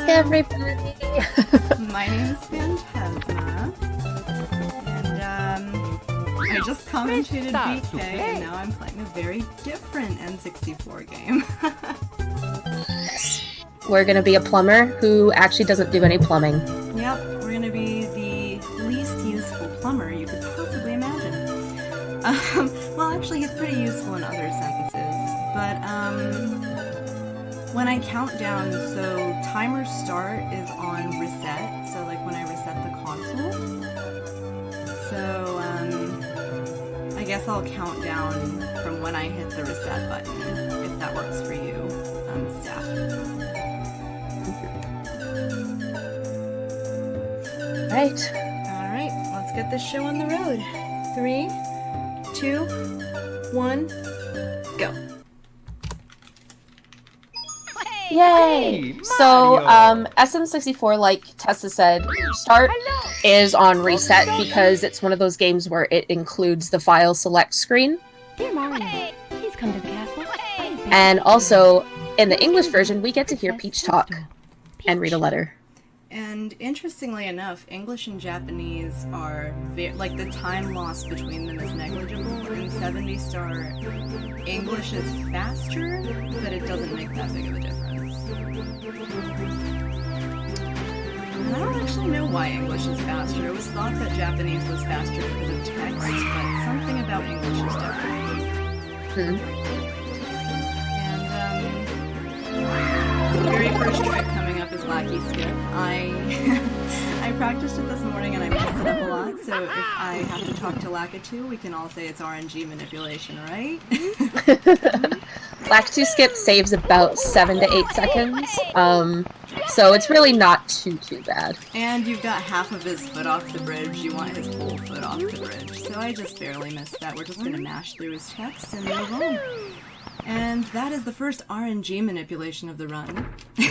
everybody. My name's Phantessma, and I just commentated BK, and now I'm playing a very different N64 game. Yes. We're gonna be a plumber who actually doesn't do any plumbing. Yep, we're gonna be the least useful plumber you could possibly imagine. Well, actually, he's pretty useful in other senses, but when I count down, so timer start is on reset, so like when I reset the console. So, I guess I'll count down from when I hit the reset button, if that works for you, staff. Right. Alright, let's get this show on the road. 3, 2, 1, go. Yay! So, SM64, like Tessa said, start is on reset because it's one of those games where it includes the file select screen. Dear Mario, please come to the castle. And also, in the English version, we get to hear Peach talk and read a letter. And interestingly enough, English and Japanese are like the time loss between them is negligible. In 70 Star, English is faster, but it doesn't make that big of a difference. And I don't actually know why English is faster. It was thought that Japanese was faster because of text, but something about English is different. And the very first trick coming up is Lackey Skip. I practiced it this morning and I messed it up a lot, so if I have to talk to Lakitu, we can all say it's RNG manipulation, right? Lakitu skip saves about 7 to 8 seconds, so it's really not too bad. And you've got half of his foot off the bridge, you want his whole foot off the bridge, so I just barely missed that. We're just gonna mash through his text and move on. And that is the first RNG manipulation of the run. You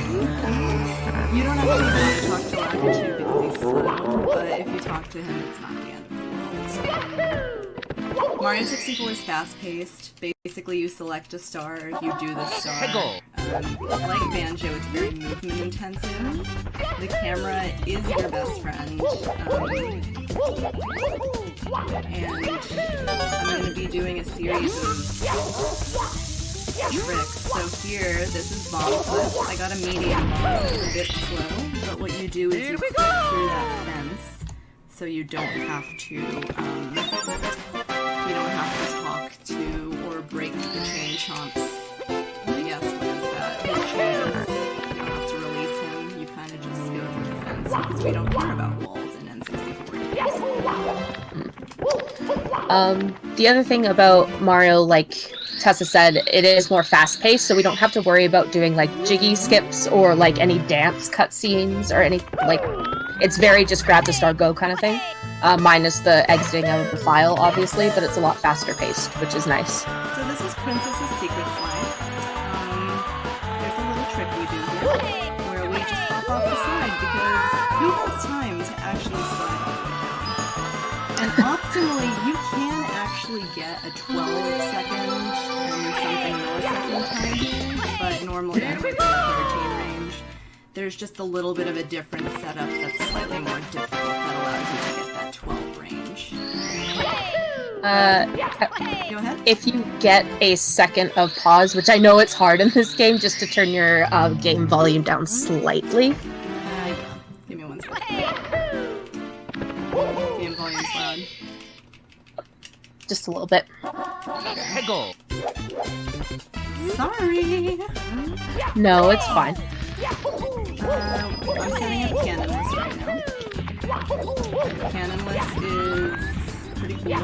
don't actually have to talk to Lakitu because he's slow, but if you talk to him, it's not the end of the world. Mario 64 is fast-paced. Basically, you select a star, you do the star. Like Banjo, it's very movement-intensive. The camera is your best friend. And I'm going to be doing a series of tricks. So here, this is bomb flip. I got a medium bomb, so it's a bit slow, but what you do is you clip through that fence, so you don't have to, talk to or break the chain chomps. Yes, what is that? His chains. You don't have to release him, you kind of just go through the fence, because we don't care about walls in N64 games. The other thing about Mario, like Tessa said, it is more fast-paced, so we don't have to worry about doing, like, jiggy skips or, like, any dance cutscenes or any, like, it's very just grab the star, go kind of thing. Minus the exiting out of the file, obviously, but it's a lot faster-paced, which is nice. So this is Princess's Secret Slide. There's a little trick we do here, where we just hop off the slide, because who has time to actually slide all the way down? And optimally, you can actually get a 12-second and something millisecond time here, but normally I'm like in the 13 range. There's just a little bit of a different setup that's slightly more difficult that allows you to get that 12 range. Go ahead. If you get a second of pause, which I know it's hard in this game, just to turn your game volume down slightly. Give me 1 second. Game volume's loud. Just a little bit. Sorry! No, it's fine. I'm setting up Canon List right now. Canon List is pretty cool.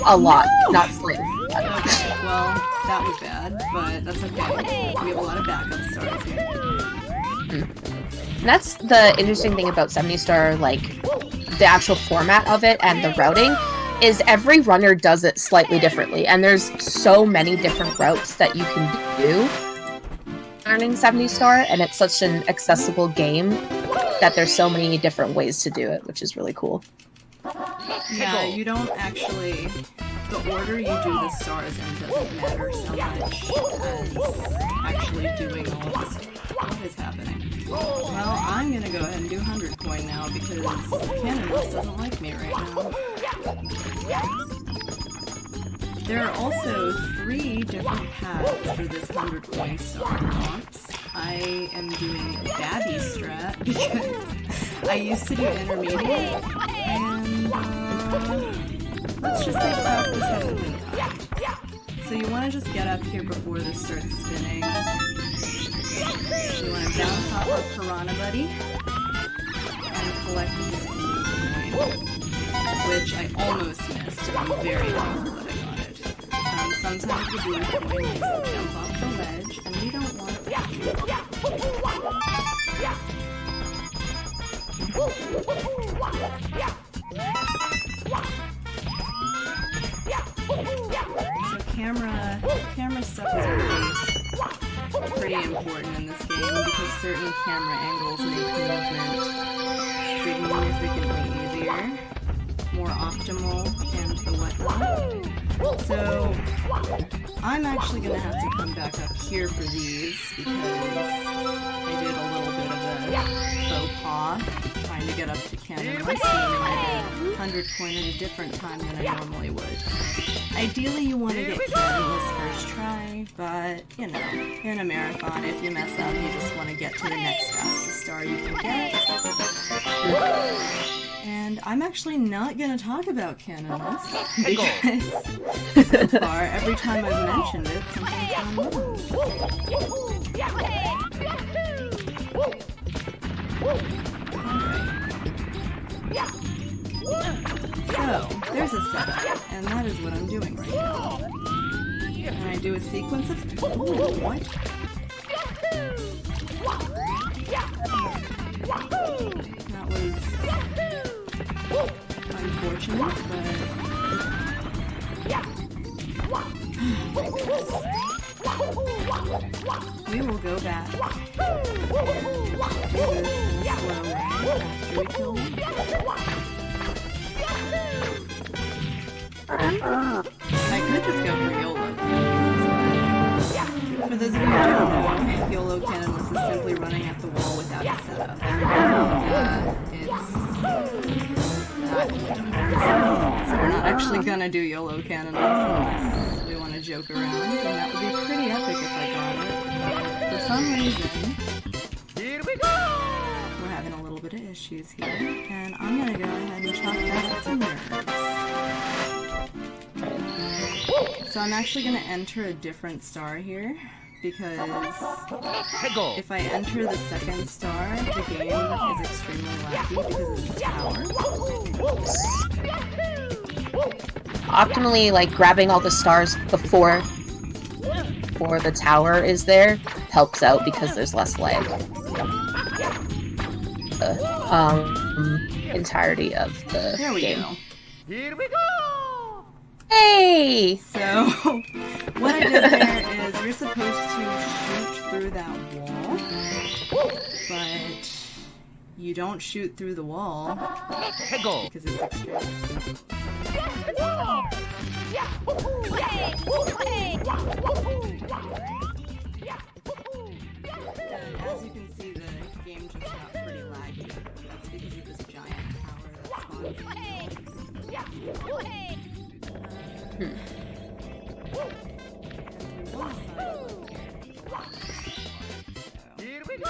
A lot, not slightly. Okay, well, that was bad, but that's okay. We have a lot of backup stars here. And that's the interesting thing about 70 Star, like, the actual format of it and the routing, is every runner does it slightly differently, and there's so many different routes that you can do learning 70 Star, and it's such an accessible game that there's so many different ways to do it, which is really cool. Yeah, you don't actually... The order you do the stars in doesn't matter so much as actually doing all of this What is happening? Well, I'm gonna go ahead and do 100 coin now because Cannonless doesn't like me right now. There are also 3 different paths for this 100 coin star box. I am doing Babby strat because I used to do intermediate, and let's just say practice hasn't been kind. So you want to just get up here before this starts spinning. You want to bounce off of Piranha Buddy and collect this blue coin, which I almost missed, and I'm very thankful that I got it. Sometimes the blue coin needs to jump off the ledge, and we don't want that. So camera stuff is pretty important in this game because certain camera angles make movement significantly easier, more optimal, and the whatnot. So I'm actually gonna have to come back up here for these because I did a little bit of a faux pas trying to get up to Cannonless, meaning I did 100 coin at a different time than I normally would. Ideally, you want to get Cannonless first try, but, you know, in a marathon, if you mess up, you just want to get to the next fastest star you can get. And I'm actually not going to talk about Cannonless, because so far, every time I've mentioned it, something's gone wrong. So, there's a setup, and that is what I'm doing right now. And I do a sequence of... Ooh, what? That was unfortunate, but... we will go back and do this in a slow way after we kill him. I could just go for YOLO Cannonless. For those of you who don't know, YOLO Cannonless is simply running at the wall without a setup. It's not so we're not actually gonna do YOLO Cannonless unless we want to joke around, and that would be pretty epic if I got it. For some reason, we're having a little bit of issues here, and I'm gonna go ahead and chalk that up to nerves. So I'm actually going to enter a different star here, because if I enter the second star, the game is extremely laggy because of the tower. Optimally, like, grabbing all the stars before the tower is there helps out because there's less lag. The entirety of the There we game. go. Here we go! Hey! So, what I did there is you're supposed to shoot through that wall, but you don't shoot through the wall because it's extremely and as you can see, the game just got pretty laggy. That's because of this giant tower that's spawned. Here we go!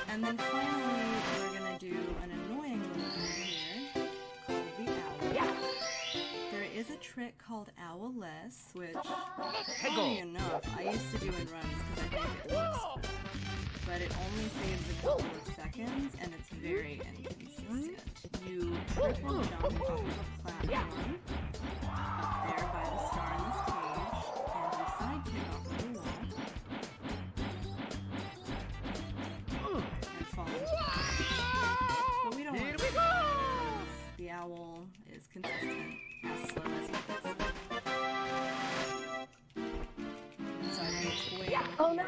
And then finally, we're gonna do an annoying little thing here called the owl. There is a trick called Owless, which, funny enough, I used to do in runs because I think it works cool. But it only saves a couple of seconds, and it's very inconsistent. You triple jump off of a platform up there by the star in this cage, and you sidekick off of the wall. And fall into the cage. But we don't want to do that because the owl is consistent, as slow as he gets. So I've been toying Oh no!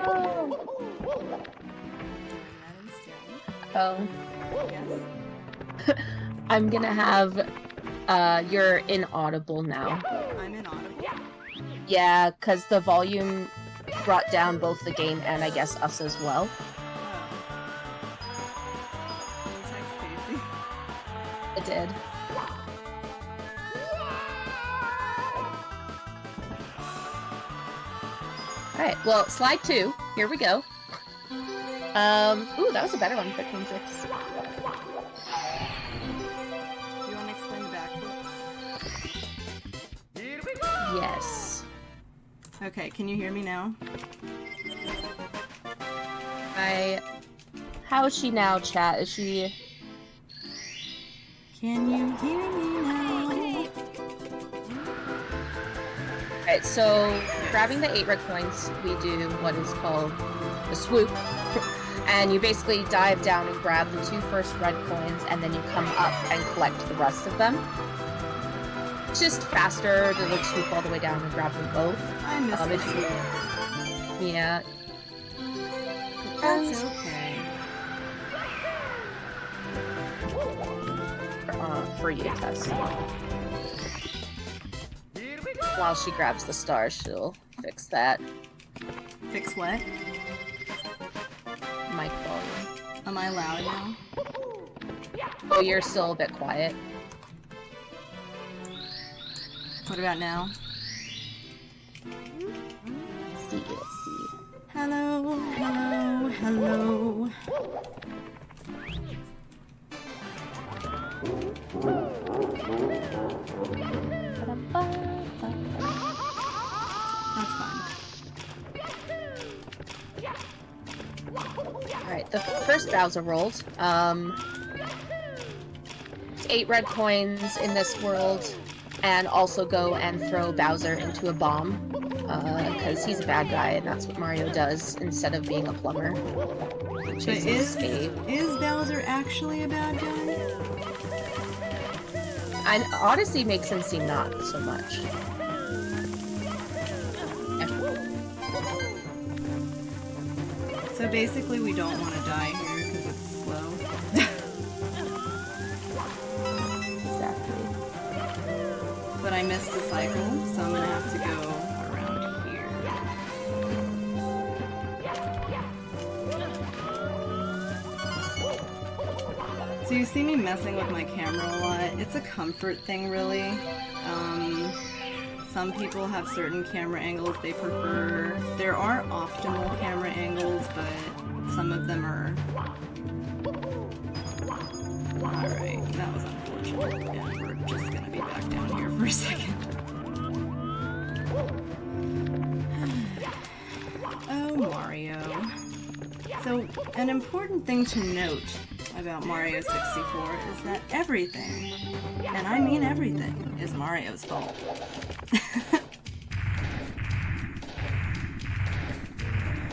doing that instead. Oh. Yes. I'm gonna have, you're inaudible now. I'm inaudible. Yeah, because the volume brought down both the game and I guess us as well. It did. Alright, well, slide 2. Here we go. Ooh, that was a better one, Bitcoin 6. Do you want to explain the backflips? Yes. Okay, can you hear me now? How is she now, chat? Is she... Can you hear me now? Alright, so grabbing the 8 red coins, we do what is called a swoop. And you basically dive down and grab the 2 first red coins, and then you come up and collect the rest of them. It's just faster to like swoop all the way down and grab them both. I missed it. Yeah. That's okay. For you, Tess. While she grabs the star, she'll fix that. Fix what? Mic volume. Am I loud now? Oh, you're still a bit quiet. What about now? Let's see. Hello, hello, hello. That's fine. Alright, the first Bowser rolled. 8 red coins in this world, and also go and throw Bowser into a bomb. Because he's a bad guy, and that's what Mario does instead of being a plumber. But is Bowser actually a bad guy? And Odyssey makes him seem not so much. So basically we don't want to die here because it's slow. Exactly. But I missed a cycle, so I'm gonna have to go around here. So you see me messing with my camera a lot. It's a comfort thing, really. Some people have certain camera angles they prefer. There are optimal camera angles, but some of them are... Alright, that was unfortunate. And we're just gonna be back down here for a second. Oh, Mario. So, an important thing to note about Mario 64 is that everything, and I mean everything, is Mario's fault.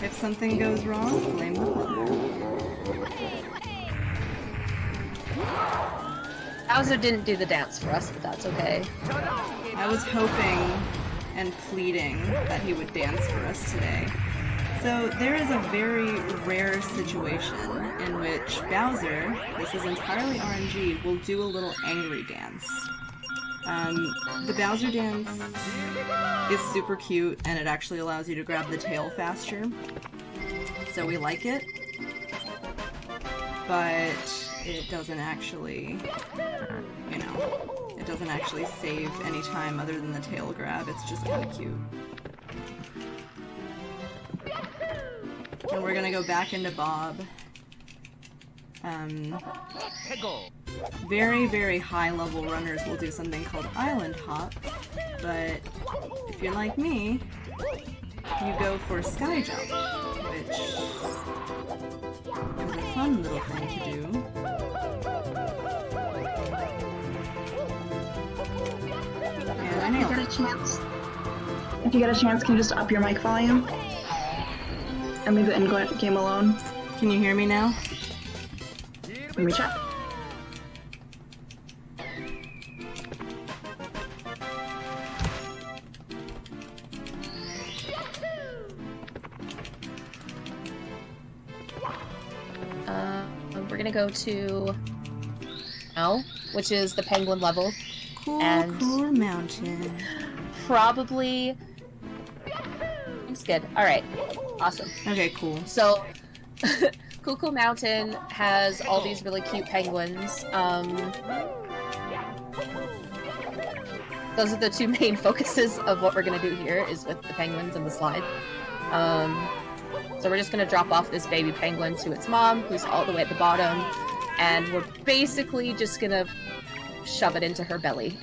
If something goes wrong, blame the mother. Bowser didn't do the dance for us, but that's okay. I was hoping and pleading that he would dance for us today. So there is a very rare situation in which Bowser, this is entirely RNG, will do a little angry dance. The Bowser dance is super cute, and it actually allows you to grab the tail faster. So we like it. But it doesn't actually, you know, it doesn't actually save any time other than the tail grab. It's just kind of cute. And we're gonna go back into Bob. Very, very high level runners will do something called Island Hop, but if you're like me, you go for Sky Jump, which is a fun little thing to do. And I nailed it. If you get a chance, can you just up your mic volume? And leave the in-game alone? Can you hear me now? Let me check. We're gonna go to L, which is the penguin level. Cool, and cool mountain. Probably good. All right, awesome. Okay, cool. So, Cuckoo Mountain has all these really cute penguins. Those are the two main focuses of what we're gonna do here, is with the penguins and the slide. So we're just gonna drop off this baby penguin to its mom, who's all the way at the bottom, and we're basically just gonna shove it into her belly.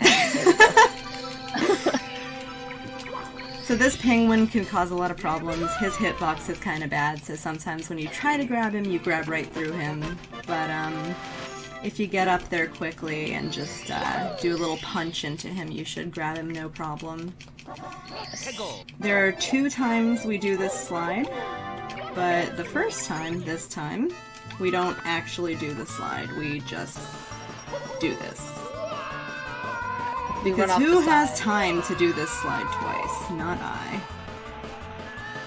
So this penguin can cause a lot of problems. His hitbox is kind of bad, so sometimes when you try to grab him, you grab right through him. But if you get up there quickly and just do a little punch into him, you should grab him no problem. There are 2 times we do this slide, but the first time, this time, we don't actually do the slide. We just do this. Because who has time to do this slide twice? Not I.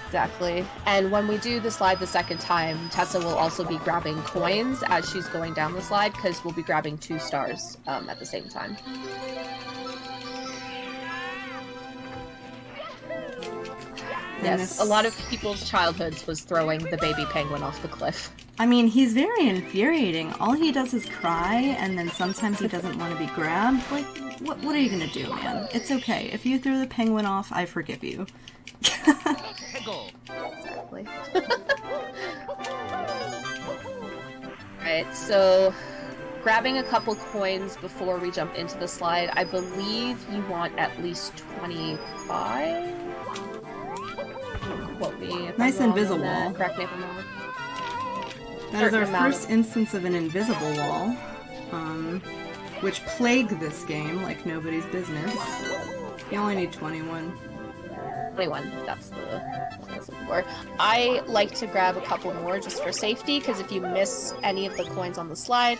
Exactly. And when we do the slide the second time, Tessa will also be grabbing coins as she's going down the slide, because we'll be grabbing 2 stars at the same time. Yes, a lot of people's childhoods was throwing the baby penguin off the cliff. I mean, he's very infuriating. All he does is cry, and then sometimes he doesn't want to be grabbed. Like, what are you gonna do, man? It's okay. If you threw the penguin off, I forgive you. Exactly. Alright, so grabbing a couple coins before we jump into the slide. I believe you want at least 25? Quote me if Nice I'm wrong invisible on that. wall. Correct me if I'm wrong. That is our Certain amount first instance of an invisible wall, which plague this game like nobody's business. You only need 21. 21, that's the one I was looking for. I like to grab a couple more just for safety, because if you miss any of the coins on the slide,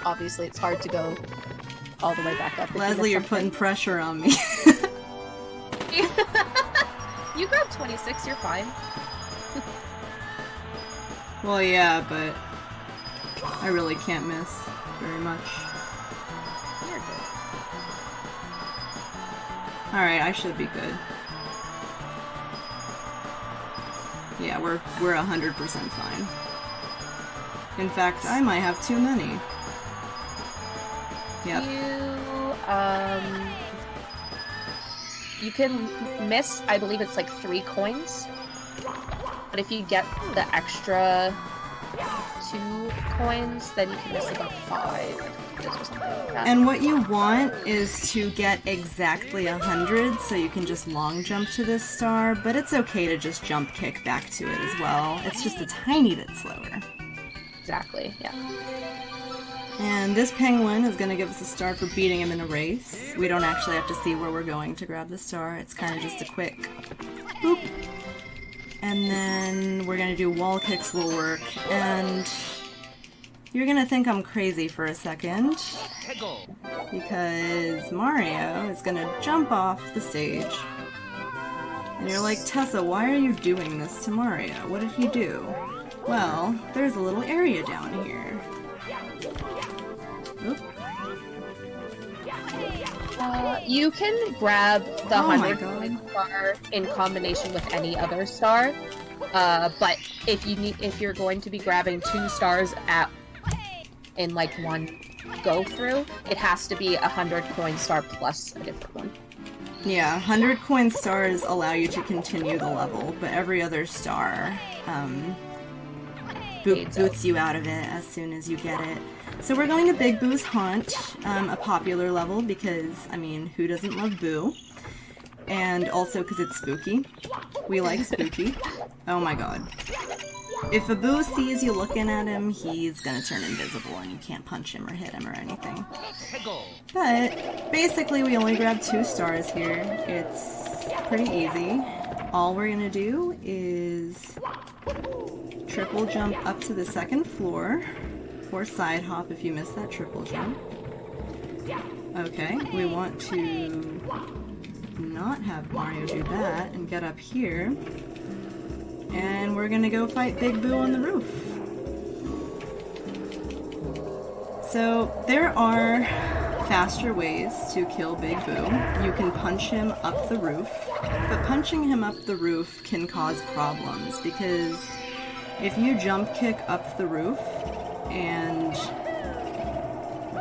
obviously it's hard to go all the way back up. Leslie, you're putting pressure on me. You grabbed 26, you're fine. Well, yeah, but I really can't miss very much. You're good. Alright, I should be good. Yeah, we're 100% fine. In fact, I might have too many. Yep. You can miss, I believe it's like 3 coins. But if you get the extra 2 coins, then you can miss about 5. Or something like that. And what you want is to get exactly 100, so you can just long jump to this star, but it's okay to just jump kick back to it as well. It's just a tiny bit slower. Exactly, yeah. And this penguin is going to give us a star for beating him in a race. We don't actually have to see where we're going to grab the star. It's kind of just a quick boop. And then we're going to do wall kicks will work. And you're going to think I'm crazy for a second, because Mario is going to jump off the stage. And you're like, Tessa, why are you doing this to Mario? What did he do? Well, there's a little area down here. Oop. You can grab the Oh my 100 God. coin star in combination with any other star, but if you're going to be grabbing 2 stars in like one go through, it has to be 100 coin star plus a different one. Yeah, 100 coin stars allow you to continue the level, but every other star boots you out of it as soon as you get it. So we're going to Big Boo's Haunt, a popular level because, I mean, who doesn't love Boo? And also because it's spooky. We like spooky. Oh my god. If a Boo sees you looking at him, he's gonna turn invisible and you can't punch him or hit him or anything. But basically we only grab 2 stars here. It's pretty easy. All we're gonna do is triple jump up to the 2nd floor, or side hop if you miss that triple jump. Okay, we want to not have Mario do that and get up here. And we're gonna go fight Big Boo on the roof. So there are faster ways to kill Big Boo. You can punch him up the roof, But punching him up the roof can cause problems, because if you jump kick up the roof and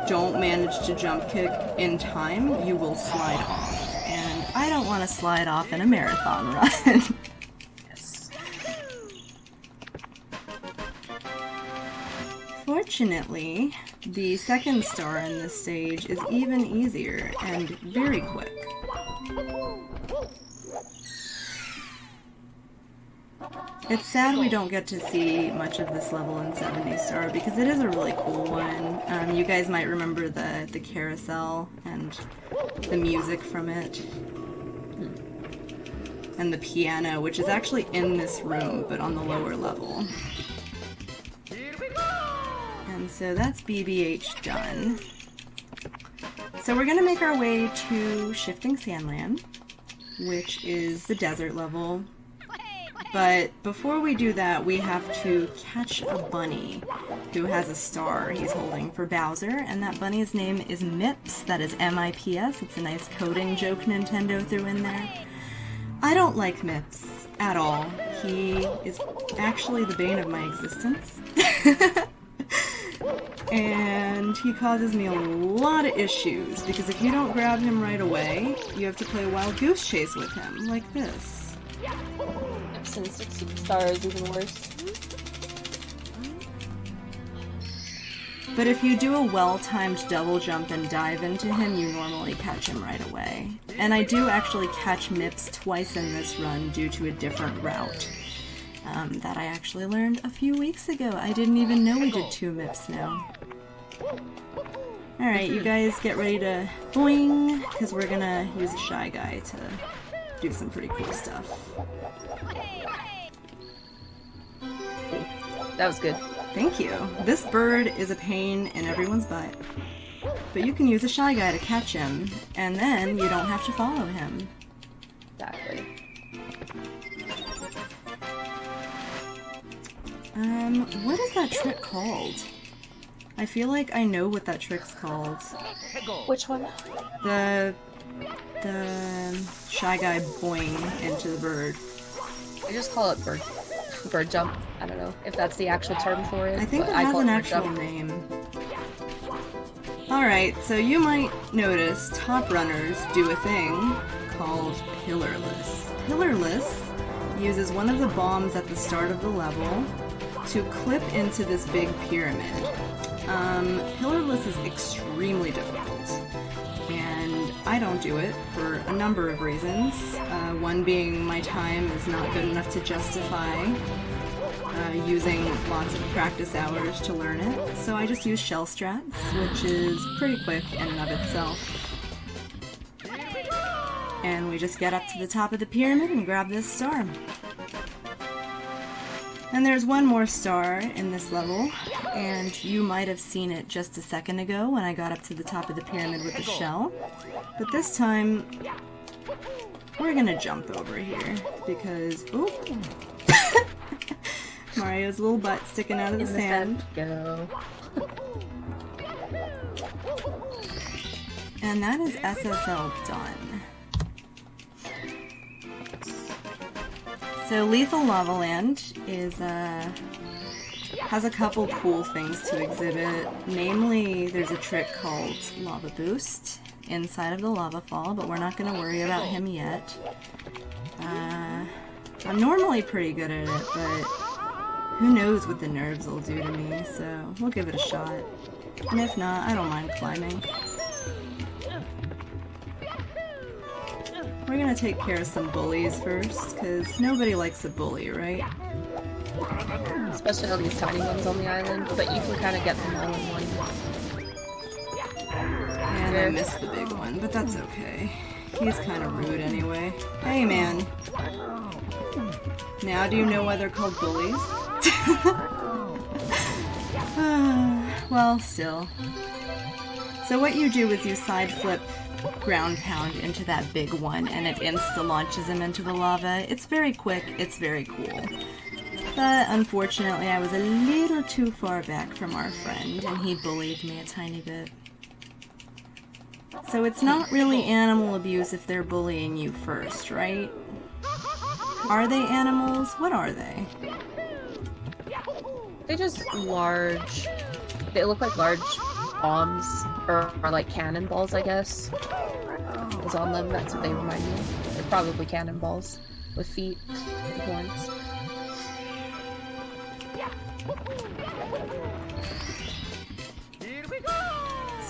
don't manage to jump kick in time, you will slide off. And I don't want to slide off in a marathon run. Yes. Fortunately, the second star in this stage is even easier and very quick. It's sad we don't get to see much of this level in 70 Star because it is a really cool one. You guys might remember the carousel and the music from it. And the piano, which is actually in this room, but on the lower level. And so that's BBH done. So we're gonna make our way to Shifting Sandland, which is the desert level. But before we do that, we have to catch a bunny who has a star he's holding for Bowser, and that bunny's name is Mips. That is M-I-P-S. It's a nice coding joke Nintendo threw in there. I don't like Mips at all. He is actually the bane of my existence. And he causes me a lot of issues, because if you don't grab him right away, you have to play Wild Goose Chase with him, like this. And 60 stars even worse. But if you do a well-timed double jump and dive into him, you normally catch him right away. And I do actually catch Mips twice in this run due to a different route that I actually learned a few weeks ago. I didn't even know we did 2 Mips now. Alright, you guys get ready to boing, because we're gonna use a Shy Guy to do some pretty cool stuff. That was good. Thank you. This bird is a pain in everyone's butt. But you can use a Shy Guy to catch him, and then you don't have to follow him. Exactly. What is that trick called? I feel like I know what that trick's called. Which one? The Shy Guy boing into the bird. I just call it bird jump. I don't know if that's the actual term for it. I think but it has call an bird actual jump. name. Alright, so you might notice top runners do a thing called Pillarless. Pillarless uses one of the bombs at the start of the level to clip into this big pyramid. Pillarless is extremely difficult, and I don't do it for a number of reasons. One being my time is not good enough to justify using lots of practice hours to learn it, so I just use shell strats, which is pretty quick in and of itself. And we just get up to the top of the pyramid and grab this star. And there's one more star in this level, and you might have seen it just a second ago when I got up to the top of the pyramid with the shell. But this time, we're gonna jump over here, because, ooh, Mario's little butt sticking out of the sand. Go. And that is SSL done. So Lethal Lava Land is has a couple cool things to exhibit. Namely, there's a trick called Lava Boost inside of the lava fall, but we're not going to worry about him yet. I'm normally pretty good at it, but who knows what the nerves will do to me, so we'll give it a shot. And if not, I don't mind climbing. We're gonna take care of some bullies first, because nobody likes a bully, right? Especially all these tiny ones on the island, but you can kind of get them all in one. And I missed the big one, but that's okay. He's kind of rude anyway. Hey, man. Now do you know why they're called bullies? Well, still. So what you do is you side flip ground pound into that big one, and it insta-launches him into the lava. It's very quick, it's very cool. But unfortunately, I was a little too far back from our friend, and he bullied me a tiny bit. So it's not really animal abuse if they're bullying you first, right? Are they animals? What are they? They just large. They look like large bombs or like cannonballs, I guess. Is on them. That's what they remind me of. They're probably cannonballs with feet and horns.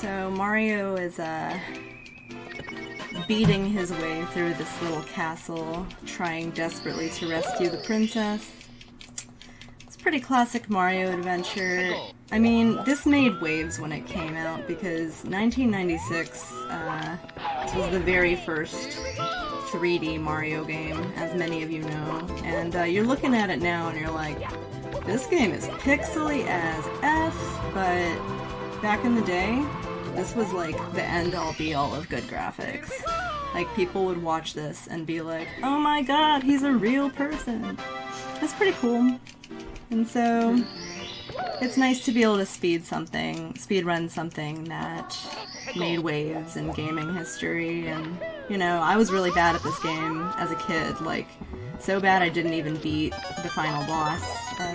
So Mario is beating his way through this little castle, trying desperately to rescue the princess. It's a pretty classic Mario adventure. I mean, this made waves when it came out because 1996 this was the very first 3D Mario game, as many of you know. And you're looking at it now and you're like, this game is pixely as F, but back in the day, this was like the end-all be-all of good graphics. Like, people would watch this and be like, oh my god, he's a real person. That's pretty cool. And so, it's nice to be able to speedrun something that made waves in gaming history. And, you know, I was really bad at this game as a kid. Like, so bad I didn't even beat the final boss,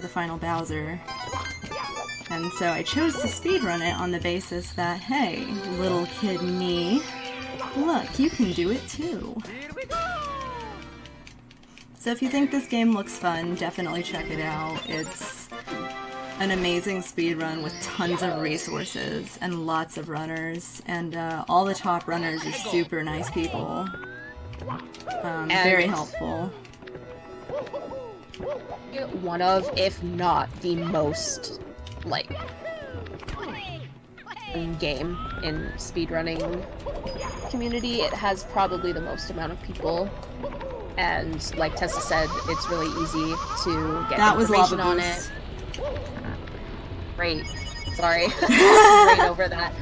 the final Bowser. And so I chose to speedrun it on the basis that, hey, little kid me, look, you can do it too. So if you think this game looks fun, definitely check it out. It's an amazing speedrun with tons of resources and lots of runners, and all the top runners are super nice people. Very helpful. One of, if not the most, like, game in speedrunning community. It has probably the most amount of people, and like Tessa said, it's really easy to get information on it. Great. Sorry. Right over that.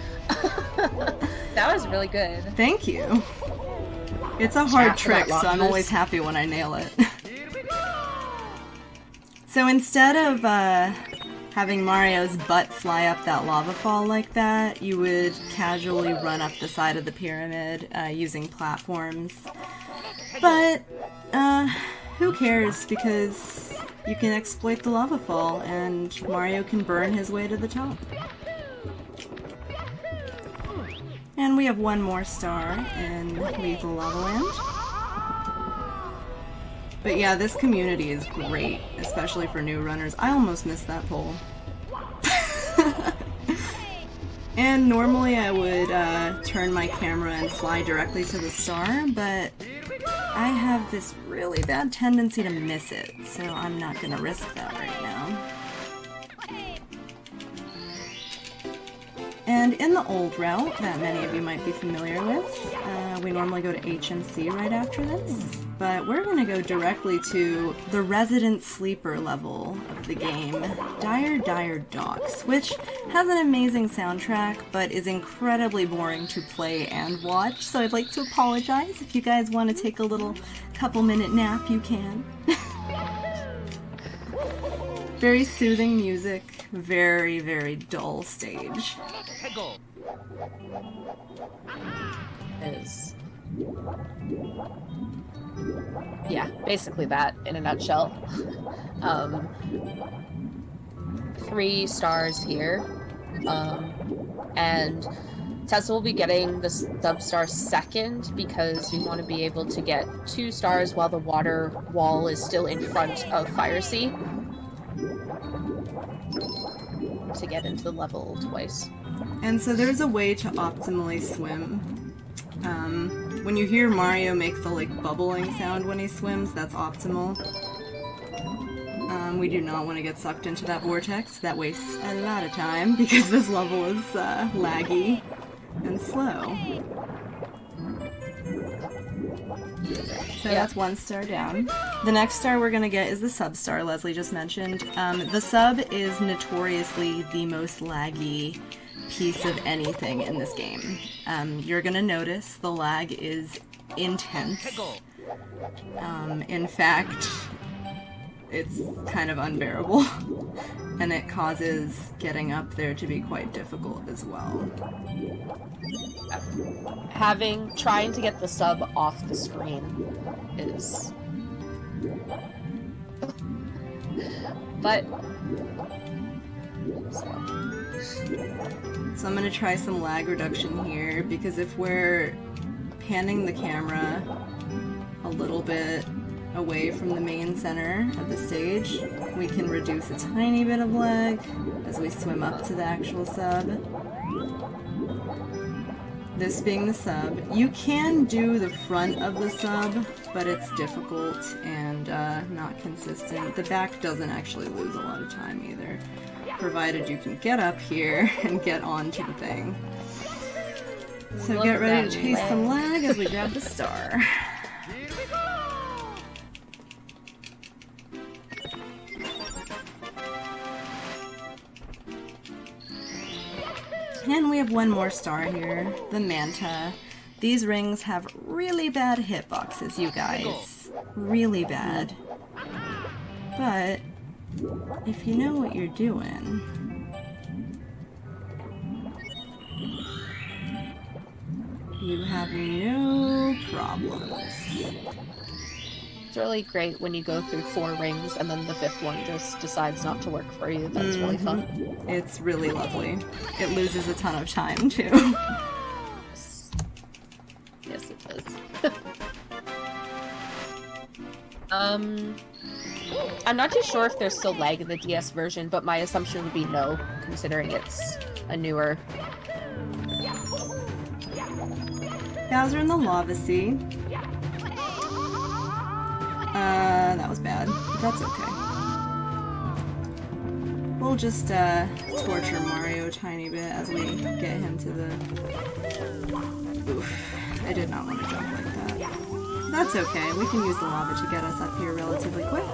That was really good. Thank you. It's a hard trick, so I'm always happy when I nail it. So instead of having Mario's butt fly up that lava fall like that, you would casually run up the side of the pyramid using platforms. But who cares, because you can exploit the lava fall and Mario can burn his way to the top. And we have one more star in Lethal Lava Land. But yeah, this community is great, especially for new runners. I almost missed that pole. And normally I would turn my camera and fly directly to the star, but I have this really bad tendency to miss it, so I'm not gonna risk that right now. And in the old route that many of you might be familiar with, we normally go to HMC right after this, but we're going to go directly to the resident sleeper level of the game, Dire Dire Docks, which has an amazing soundtrack, but is incredibly boring to play and watch, so I'd like to apologize. If you guys want to take a little couple-minute nap, you can. Very soothing music, very, very dull stage. Yeah, basically that in a nutshell. 3 stars here, and Tessa will be getting the sub-star second because we want to be able to get 2 stars while the water wall is still in front of Fire Sea to get into the level twice. And so there's a way to optimally swim. When you hear Mario make the like bubbling sound when he swims, that's optimal. We do not want to get sucked into that vortex. That wastes a lot of time because this level is laggy and slow. So that's 1 star down. The next star we're going to get is the sub-star Leslie just mentioned. The sub is notoriously the most laggy piece of anything in this game. You're going to notice the lag is intense. In fact, it's kind of unbearable. And it causes getting up there to be quite difficult as well. Trying to get the sub off the screen is... but... So I'm gonna try some lag reduction here, because if we're panning the camera a little bit away from the main center of the stage, we can reduce a tiny bit of lag as we swim up to the actual sub. This being the sub. You can do the front of the sub, but it's difficult and not consistent. The back doesn't actually lose a lot of time either, provided you can get up here and get onto the thing. So get ready to taste some lag as we grab the star. And we have one more star here, the Manta. These rings have really bad hitboxes, you guys. Really bad. But if you know what you're doing, you have no problems. It's really great when you go through 4 rings and then the 5th one just decides not to work for you. That's really fun. It's really lovely. It loses a ton of time, too. Yes, it does. I'm not too sure if there's still lag in the DS version, but my assumption would be no, considering it's a newer... Bowser in the Lava Sea. That was bad, but that's okay. We'll just, torture Mario a tiny bit as we get him to the... Oof, I did not want to jump like that. That's okay, we can use the lava to get us up here relatively quick.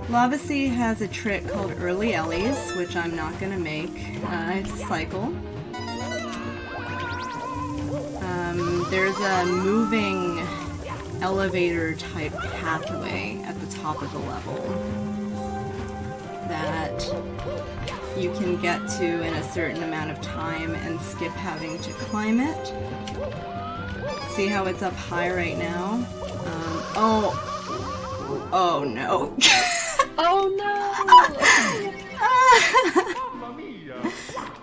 Lava Sea has a trick called Early Ellies, which I'm not gonna make. It's a cycle. There's a moving elevator type pathway at the top of the level that you can get to in a certain amount of time and skip having to climb it. See how it's up high right now? Oh no. Oh no!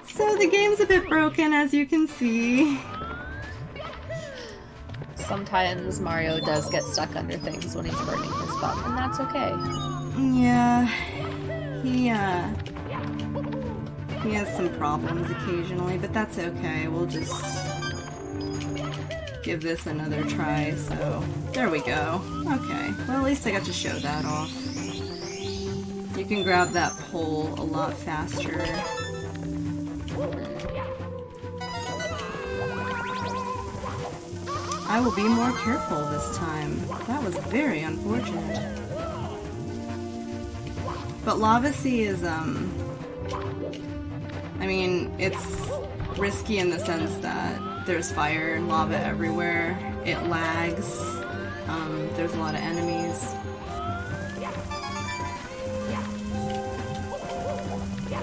So the game's a bit broken, as you can see. Sometimes Mario does get stuck under things when he's burning his butt, and that's okay. Yeah, he has some problems occasionally, but that's okay. We'll just give this another try, so there we go. Okay, well at least I got to show that off. You can grab that pole a lot faster. I will be more careful this time. That was very unfortunate. But Lava Sea is, I mean, it's risky in the sense that there's fire and lava everywhere. It lags. There's a lot of enemies.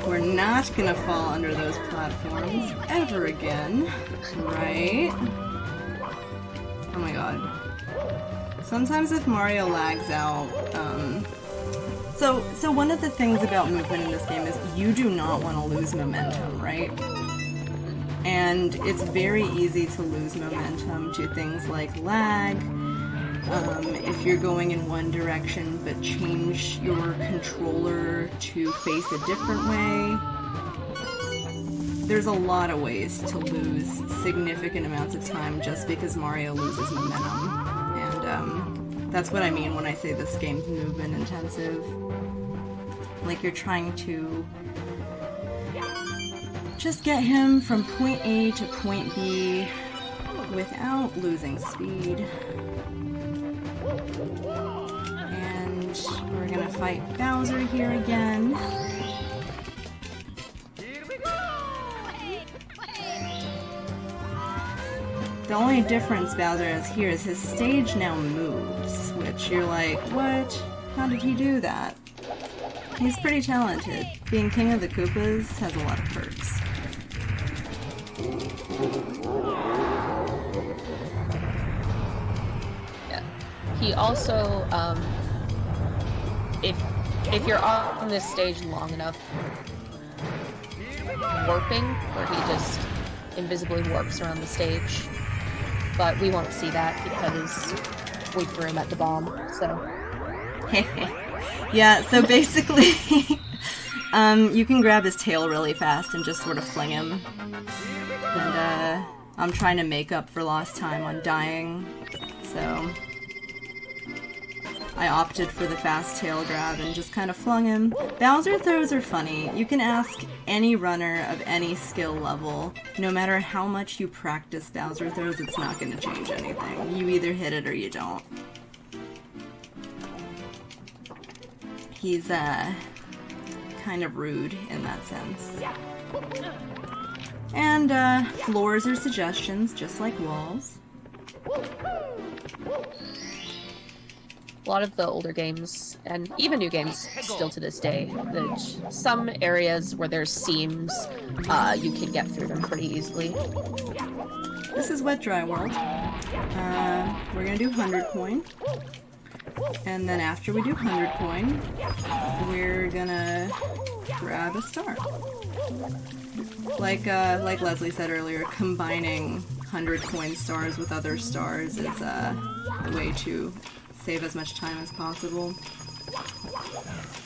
We're not gonna fall under those platforms ever again, right? Oh my god. Sometimes if Mario lags out, so one of the things about movement in this game is you do not want to lose momentum, right? And it's very easy to lose momentum to things like lag, if you're going in one direction but change your controller to face a different way. There's a lot of ways to lose significant amounts of time just because Mario loses momentum. And that's what I mean when I say this game's movement intensive. Like you're trying to just get him from point A to point B without losing speed. And we're gonna fight Bowser here again. The only difference Bowser has here is his stage now moves, which you're like, what? How did he do that? He's pretty talented. Being King of the Koopas has a lot of perks. Yeah. He also, if you're on this stage long enough, warping, where he just invisibly warps around the stage, but we won't see that because we threw him at the bomb, so. Yeah, so basically, you can grab his tail really fast and just sort of fling him. And, I'm trying to make up for lost time on dying, so I opted for the fast tail grab and just kind of flung him. Bowser throws are funny. You can ask any runner of any skill level, no matter how much you practice Bowser throws, it's not going to change anything. You either hit it or you don't. He's, kind of rude in that sense. And, floors are suggestions, just like walls. A lot of the older games, and even new games still to this day, some areas where there's seams, you can get through them pretty easily. This is Wet Dry World. We're gonna do 100 coin. And then after we do 100 coin, we're gonna grab a star. Like Leslie said earlier, combining 100 coin stars with other stars is the way to save as much time as possible.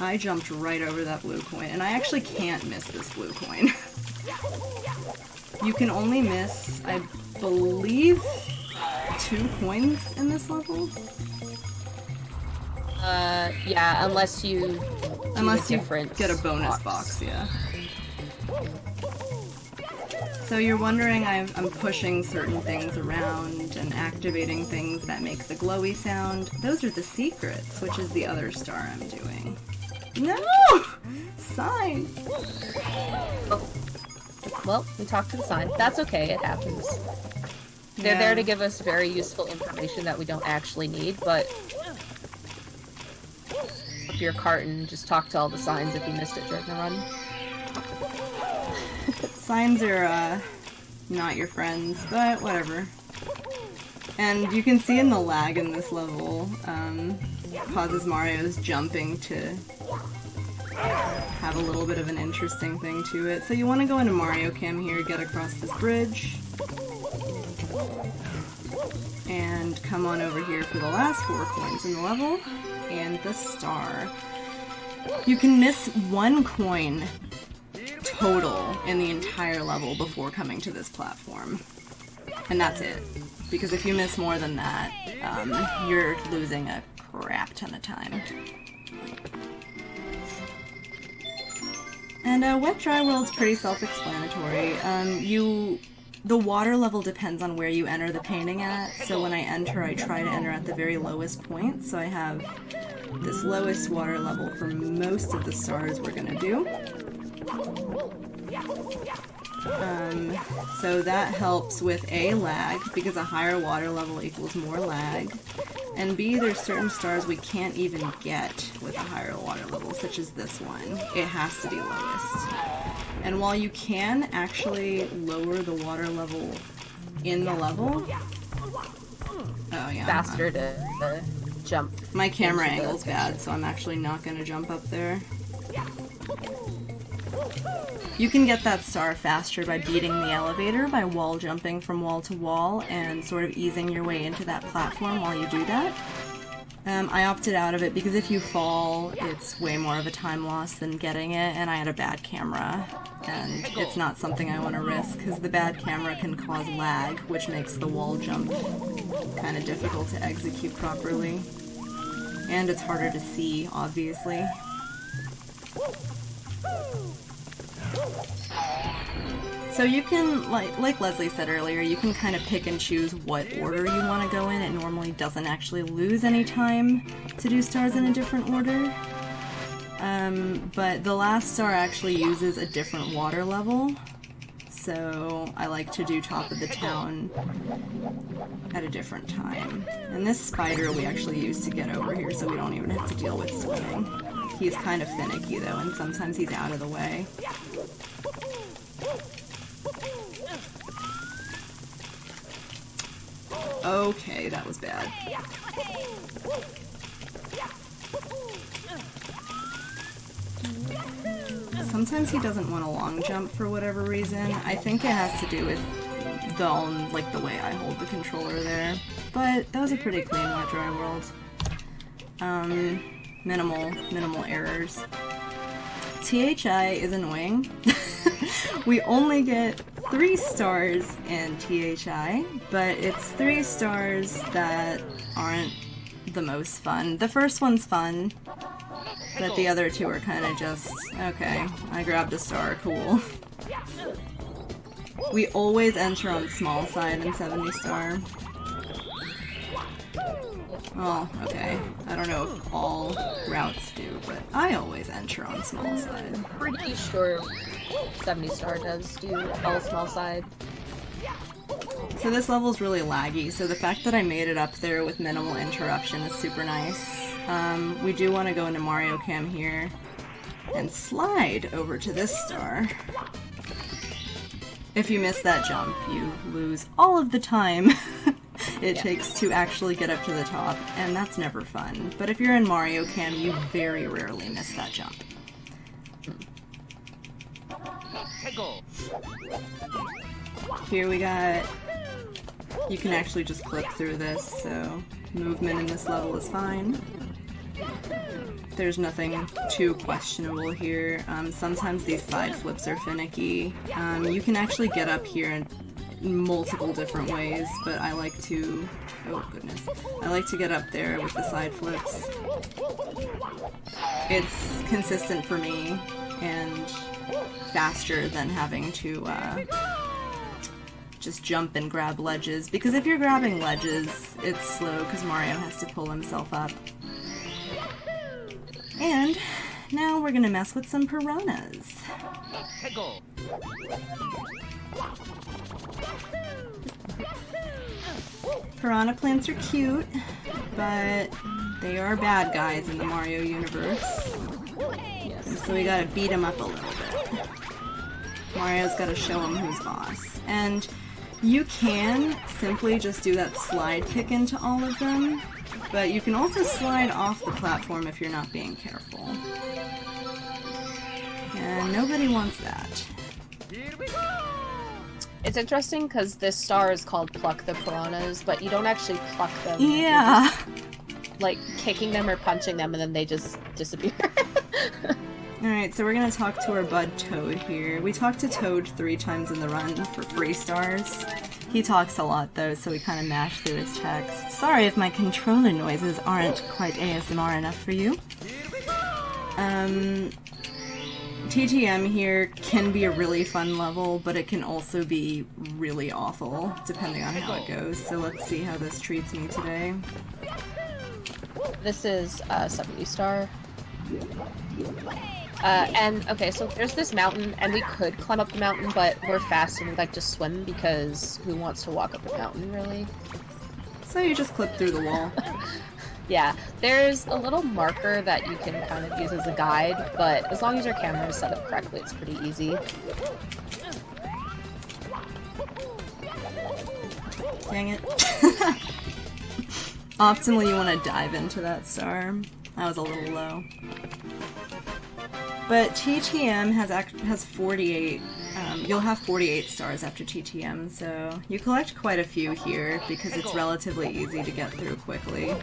I jumped right over that blue coin, and I actually can't miss this blue coin. You can only miss, I believe, 2 coins in this level. Yeah, unless you get a bonus box, yeah. So you're wondering, I'm pushing certain things around and activating things that make the glowy sound. Those are the secrets, which is the other star I'm doing. No! Sign! Oh. Well, we talked to the sign. That's okay, it happens. They're there to give us very useful information that we don't actually need, but up your cart and just talk to all the signs if you missed it during the run. Signs are, not your friends, but whatever. And you can see in the lag in this level, causes Mario's jumping to have a little bit of an interesting thing to it. So you want to go into Mario Cam here, get across this bridge, and come on over here for the last 4 coins in the level, and the star. You can miss 1 coin total in the entire level before coming to this platform. And that's it. Because if you miss more than that, you're losing a crap ton of time. And Wet Dry World's pretty self-explanatory. The water level depends on where you enter the painting at, so when I enter, I try to enter at the very lowest point, so I have this lowest water level for most of the stars we're gonna do. So that helps with A, lag, because a higher water level equals more lag, and B, there's certain stars we can't even get with a higher water level, such as this one. It has to be lowest. And while you can actually lower the water level in the level... Oh yeah. Faster to jump. My camera angle's bad, so I'm actually not going to jump up there. You can get that star faster by beating the elevator, by wall jumping from wall to wall, and sort of easing your way into that platform while you do that. I opted out of it because if you fall, it's way more of a time loss than getting it, and I had a bad camera, and it's not something I want to risk, because the bad camera can cause lag, which makes the wall jump kind of difficult to execute properly. And it's harder to see, obviously. So you can, like Leslie said earlier, you can kind of pick and choose what order you want to go in. It normally doesn't actually lose any time to do stars in a different order. But the last star actually uses a different water level. so I like to do top of the town at a different time. And this spider we actually use to get over here so we don't even have to deal with swimming. He's kind of finicky though, and sometimes he's out of the way. Okay, that was bad. Sometimes he doesn't want a long jump for whatever reason. I think it has to do with the way I hold the controller there. But that was a pretty clean wet dry world. Minimal errors. THI is annoying. We only get 3 stars in THI, but it's 3 stars that aren't the most fun. The first one's fun, but the other 2 are kind of just, okay, I grabbed a star, cool. We always enter on small side in 70 star. Well, okay, I don't know if all routes do, but I always enter on small side. Pretty sure 70 star does do all small side. So this level's really laggy, so the fact that I made it up there with minimal interruption is super nice. We do want to go into Mario Cam here and slide over to this star. If you miss that jump, you lose all of the time it takes to actually get up to the top, and that's never fun. But if you're in Mario Cam, you very rarely miss that jump. Here we got... You can actually just clip through this, so movement in this level is fine. There's nothing too questionable here. Sometimes these side flips are finicky. You can actually get up here in multiple different ways, but I like to... Oh goodness. I like to get up there with the side flips. It's consistent for me, and faster than having to just jump and grab ledges, because if you're grabbing ledges, it's slow because Mario has to pull himself up. And now we're gonna mess with some piranhas. Piranha plants are cute, but they are bad guys in the Mario universe. And so we gotta beat them up a little bit. Mario's gotta show him who's boss. And you can simply just do that slide kick into all of them, but you can also slide off the platform if you're not being careful. And nobody wants that. It's interesting because this star is called Pluck the Piranhas, but you don't actually pluck them. Yeah. Just, like, kicking them or punching them and then they just disappear. Alright, so we're gonna talk to our bud Toad here. We talked to Toad 3 times in the run for 3 stars. He talks a lot though, so we kind of mash through his text. Sorry if my controller noises aren't quite ASMR enough for you. TTM here can be a really fun level, but it can also be really awful, depending on how it goes. So let's see how this treats me today. This is 70 star. And, okay, so there's this mountain, and we could climb up the mountain, but we're fast and we like to swim because who wants to walk up a mountain, really? So you just clip through the wall. Yeah, there's a little marker that you can kind of use as a guide, but as long as your camera is set up correctly, it's pretty easy. Dang it. Optimally, you want to dive into that star. That was a little low. But TTM has 48. You'll have 48 stars after TTM, so you collect quite a few here because it's relatively easy to get through quickly.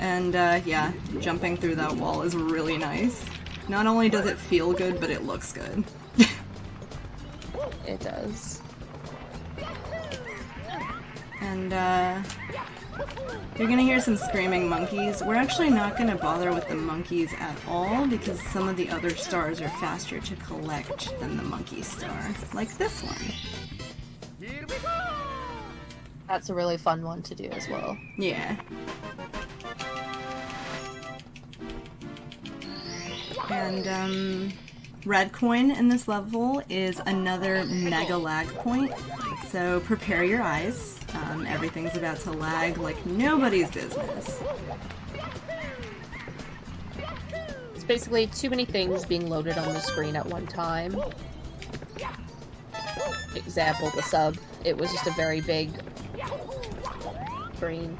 And yeah, jumping through that wall is really nice. Not only does it feel good, but it looks good. It does. And you're gonna hear some screaming monkeys. We're actually not gonna bother with the monkeys at all because some of the other stars are faster to collect than the monkey star, like this one. That's a really fun one to do as well. Yeah. And Red coin in this level is another mega lag point, so prepare your eyes. Everything's about to lag like nobody's business. It's basically too many things being loaded on the screen at one time. Example, the sub. It was just a very big screen.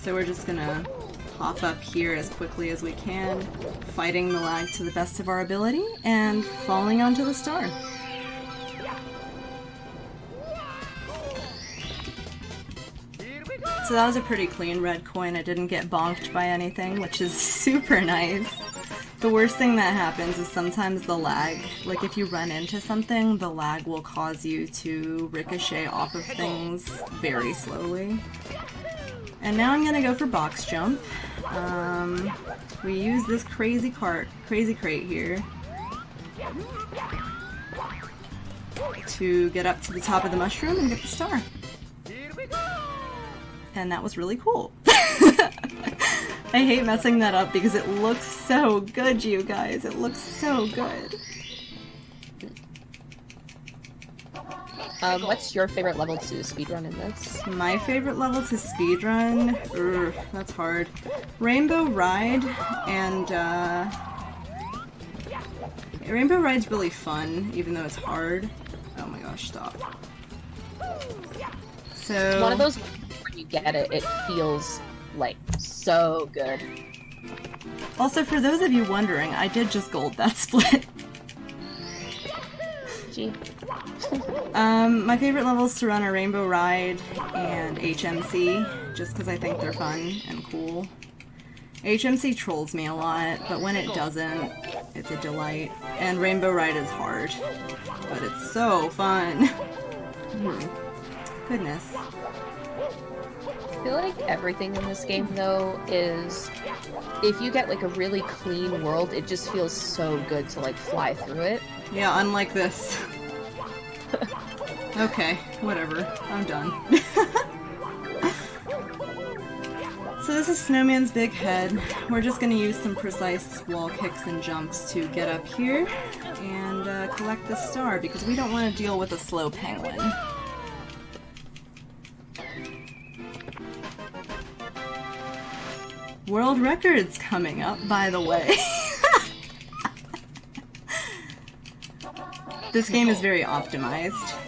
So we're just gonna hop up here as quickly as we can, fighting the lag to the best of our ability, and falling onto the star. So that was a pretty clean red coin. I didn't get bonked by anything, which is super nice. The worst thing that happens is sometimes the lag, like if you run into something, the lag will cause you to ricochet off of things very slowly. And now I'm gonna go for box jump. We use this crazy crate here to get up to the top of the mushroom and get the star. And that was really cool. I hate messing that up because it looks so good, you guys. It looks so good. What's your favorite level to speedrun in this? My favorite level to speedrun? That's hard. Rainbow Ride and, Rainbow Ride's really fun, even though it's hard. Oh my gosh, stop. So... It's one of those when you get it, it feels, like, so good. Also, for those of you wondering, I did just gold that split. Gee. My favorite levels to run are Rainbow Ride and HMC, just because I think they're fun and cool. HMC trolls me a lot, but when it doesn't, it's a delight. And Rainbow Ride is hard, but it's so fun. Goodness. I feel like everything in this game, though, is... If you get, like, a really clean world, it just feels so good to, like, fly through it. Yeah, unlike this. Okay, whatever. I'm done. So this is Snowman's big head. We're just gonna use some precise wall kicks and jumps to get up here and collect the star, because we don't want to deal with a slow penguin. World records coming up, by the way. This game is very optimized.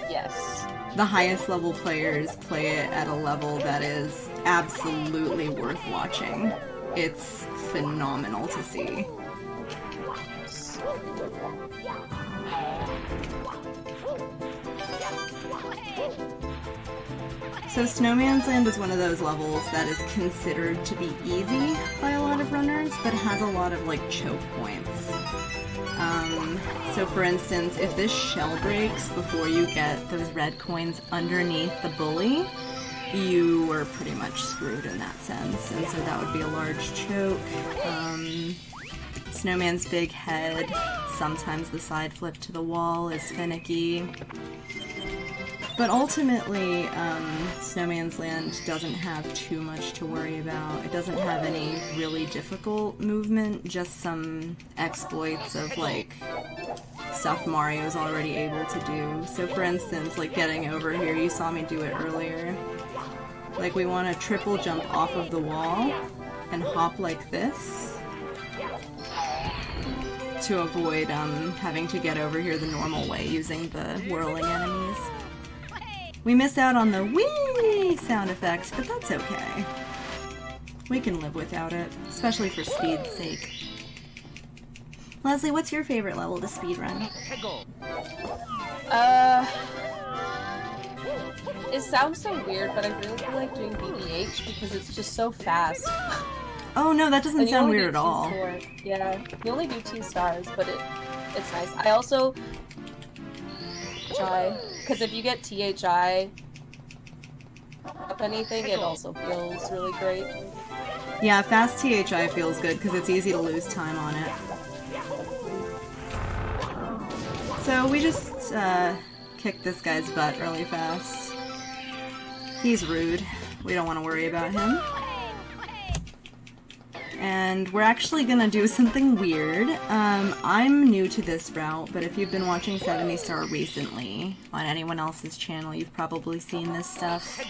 Yes. The highest level players play it at a level that is absolutely worth watching. It's phenomenal to see. So Snowman's Land is one of those levels that is considered to be easy by a lot of runners, but has a lot of, like, choke points. So for instance, if this shell breaks before you get those red coins underneath the bully, you were pretty much screwed in that sense, and so that would be a large choke. Snowman's big head, sometimes the side flip to the wall is finicky. But ultimately, Snowman's Land doesn't have too much to worry about. It doesn't have any really difficult movement, just some exploits of, like, stuff Mario's already able to do. So for instance, like getting over here, you saw me do it earlier. Like, we want to triple jump off of the wall and hop like this to avoid having to get over here the normal way using the whirling enemies. We missed out on the whee sound effects, but that's okay. We can live without it, especially for speed's sake. Leslie, what's your favorite level to speedrun? It sounds so weird, but I really feel like doing BBH because it's just so fast. Oh no, that doesn't sound weird at all. Yeah, you only do 2 stars, but it's nice. I also try, because if you get THI up anything, it also feels really great. Yeah, fast THI feels good because it's easy to lose time on it. So we just kicked this guy's butt really fast. He's rude. We don't want to worry about him. And we're actually gonna do something weird. I'm new to this route, but if you've been watching 70 Star recently on anyone else's channel, you've probably seen this stuff.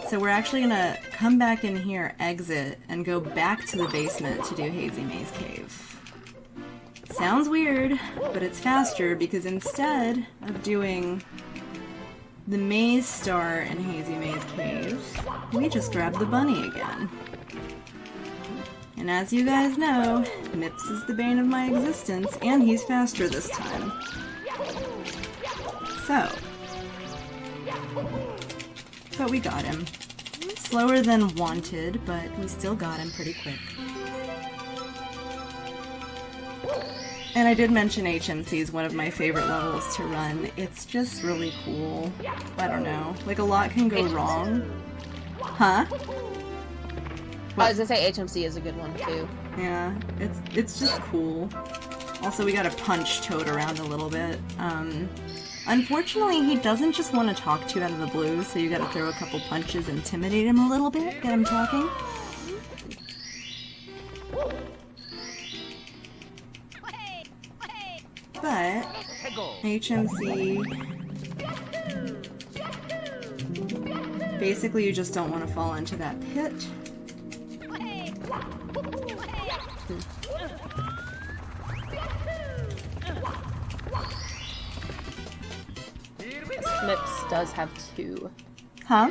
So we're actually gonna come back in here, exit, and go back to the basement to do Hazy Maze Cave. Sounds weird, but it's faster because instead of doing the Maze Star and Hazy Maze Cave, we just grab the bunny again. And as you guys know, Mips is the bane of my existence, and he's faster this time. So. But we got him. Slower than wanted, but we still got him pretty quick. And I did mention HMC is one of my favorite levels to run. It's just really cool. I don't know. Like, a lot can go wrong. Huh? I was gonna say HMC is a good one too. Yeah, it's just cool. Also, we gotta punch Toad around a little bit. Unfortunately, he doesn't just want to talk to you out of the blue, so you gotta throw a couple punches, intimidate him a little bit, get him talking. But HMC, basically you just don't want to fall into that pit. Mips does have 2. Huh?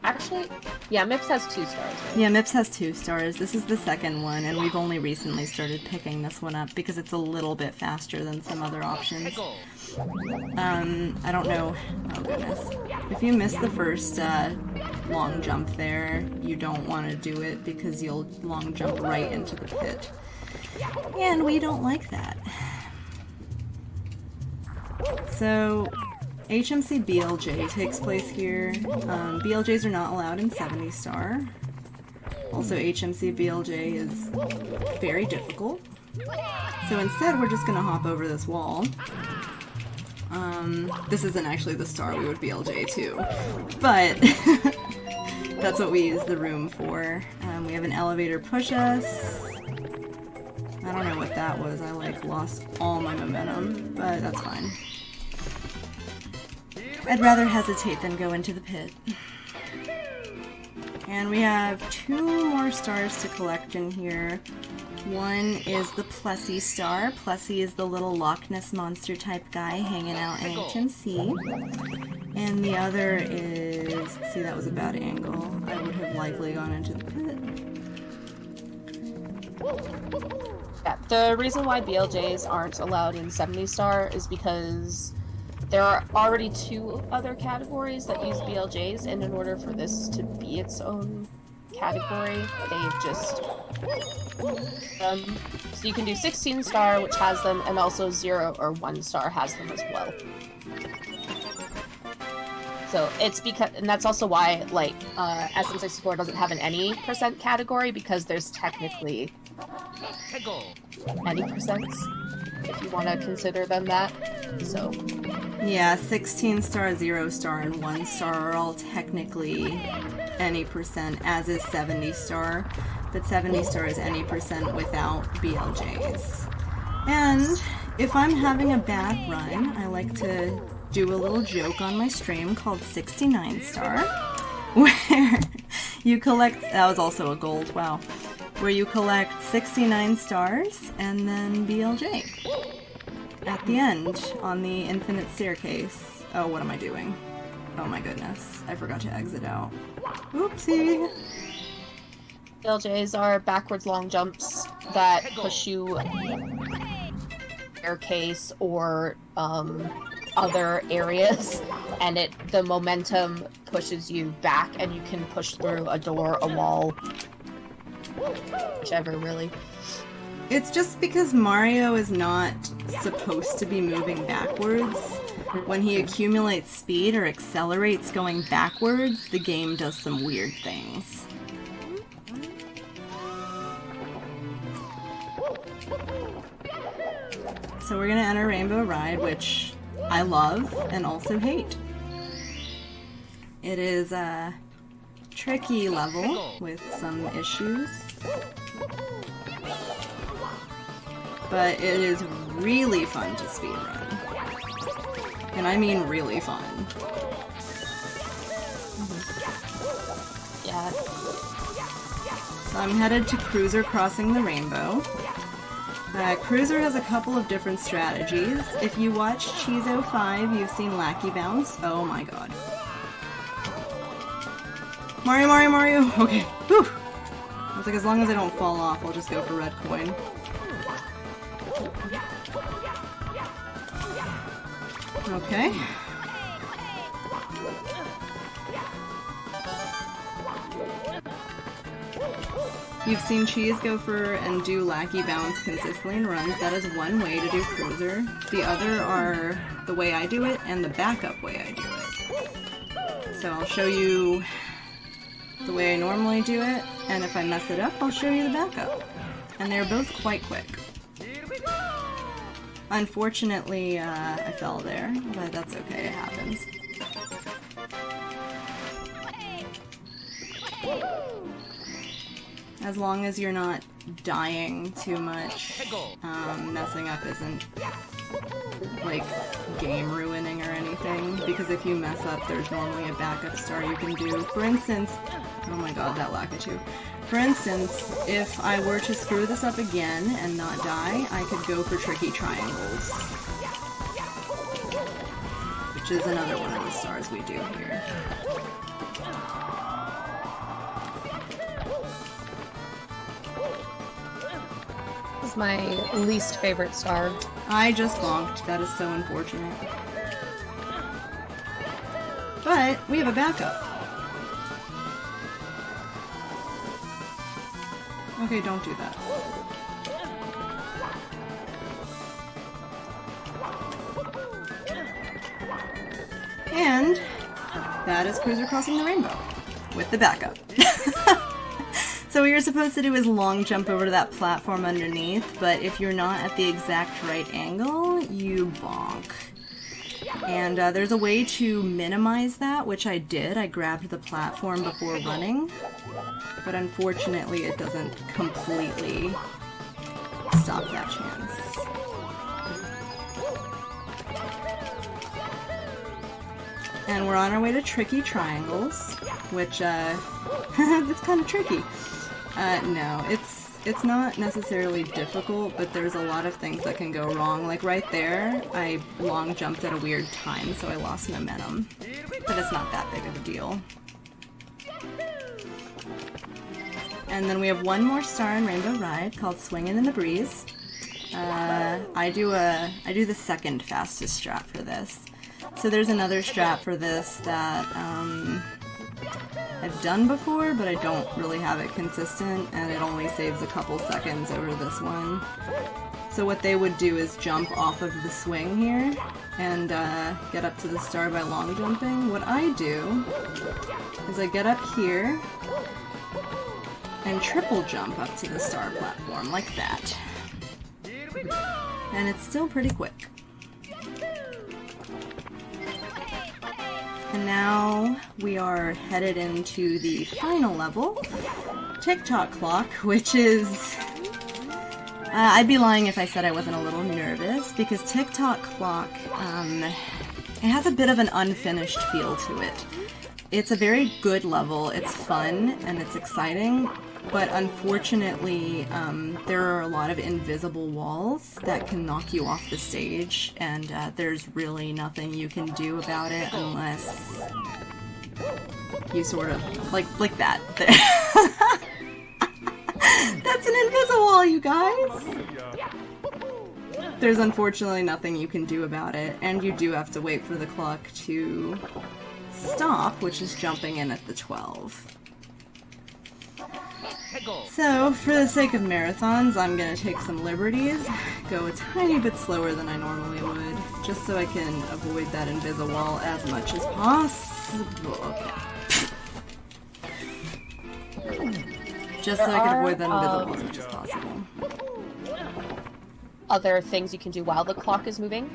Actually, yeah, Mips has 2 stars, right? Yeah, Mips has 2 stars. This is the second one, and we've only recently started picking this one up because it's a little bit faster than some other options. I don't know. Oh, goodness. If you miss the first long jump there, you don't want to do it because you'll long jump right into the pit. And we don't like that. So, HMC BLJ takes place here. BLJs are not allowed in 70 Star. Also, HMC BLJ is very difficult. So instead, we're just gonna hop over this wall. This isn't actually the star we would BLJ to, but that's what we use the room for. We have an elevator push us. I don't know what that was. I like lost all my momentum, but that's fine. I'd rather hesitate than go into the pit. And we have 2 more stars to collect in here. One is the Plessy star. Plessy is the little Loch Ness monster type guy hanging out in HMC. And the other is... See, that was a bad angle. I would have likely gone into the pit. Yeah, the reason why BLJs aren't allowed in 70 Star is because there are already 2 other categories that use BLJs, and in order for this to be its own category, they just... so you can do 16 Star, which has them, and also 0 or 1 Star has them as well. So it's because, and that's also why, like, SM64 doesn't have an any % category, because there's technically any %, if you want to consider them that. So yeah, 16 Star, 0 Star, and 1 Star are all technically any %, as is 70 Star. But 70 Star is any % without BLJs. And if I'm having a bad run, I like to do a little joke on my stream called 69 Star, where you collect, that was also a gold, wow, where you collect 69 stars and then BLJ at the end on the infinite staircase. Oh, what am I doing? Oh my goodness, I forgot to exit out. Oopsie! BLJs are backwards long jumps that push you staircase or other areas, and the momentum pushes you back, and you can push through a door, a wall, whichever, really. It's just because Mario is not supposed to be moving backwards. When he accumulates speed or accelerates going backwards, the game does some weird things. So we're gonna enter Rainbow Ride, which I love and also hate. It is tricky level with some issues. But it is really fun to speedrun. And I mean really fun. Yeah. So I'm headed to Cruiser Crossing the Rainbow. Cruiser has a couple of different strategies. If you watch Cheezo 5, you've seen Lackey Bounce. Oh my god. Mario, Mario, Mario! Okay. Whew! I was like, as long as I don't fall off, I'll just go for red coin. Okay. You've seen Cheese go for and do Lackey Bounce consistently in runs. That is one way to do Cruiser. The other are the way I do it and the backup way I do it. So I'll show you the way I normally do it, and if I mess it up, I'll show you the backup. And they're both quite quick. Unfortunately, I fell there, but that's okay, it happens. As long as you're not dying too much, messing up isn't, like, game ruining or anything, because if you mess up, there's normally a backup star you can do. For instance, oh my god, that Lakitu. For instance, if I were to screw this up again and not die, I could go for tricky triangles. Which is another one of the stars we do here. This is my least favorite star. I just bonked. That is so unfortunate. But we have a backup. Okay, don't do that. And that is Cruiser Crossing the Rainbow with the backup. So what you're supposed to do is long jump over to that platform underneath, but if you're not at the exact right angle, you bonk. And there's a way to minimize that, which I did. I grabbed the platform before running, but unfortunately it doesn't completely stop that chance. And we're on our way to tricky triangles, which, it's kind of tricky. No, it's not necessarily difficult, but there's a lot of things that can go wrong. Like right there, I long jumped at a weird time, so I lost momentum. But it's not that big of a deal. And then we have one more star in Rainbow Ride called Swingin' in the Breeze. I do the second fastest strat for this. So there's another strat for this that I've done before, but I don't really have it consistent, and it only saves a couple seconds over this one. So what they would do is jump off of the swing here and get up to the star by long jumping. What I do is I get up here and triple jump up to the star platform, like that. And it's still pretty quick. And now we are headed into the final level, Tick-Tock Clock, which is... I'd be lying if I said I wasn't a little nervous, because Tick-Tock Clock, it has a bit of an unfinished feel to it. It's a very good level, it's fun, and it's exciting, but unfortunately, there are a lot of invisible walls that can knock you off the stage, and there's really nothing you can do about it unless you sort of, like that. That's an invisible wall, you guys! There's unfortunately nothing you can do about it, and you do have to wait for the clock to stop, which is jumping in at the 12. So, for the sake of marathons, I'm gonna take some liberties, go a tiny bit slower than I normally would, just so I can avoid that invisible wall as much as possible. Just so I can avoid that invisible wall as much as possible. Other things you can do while the clock is moving.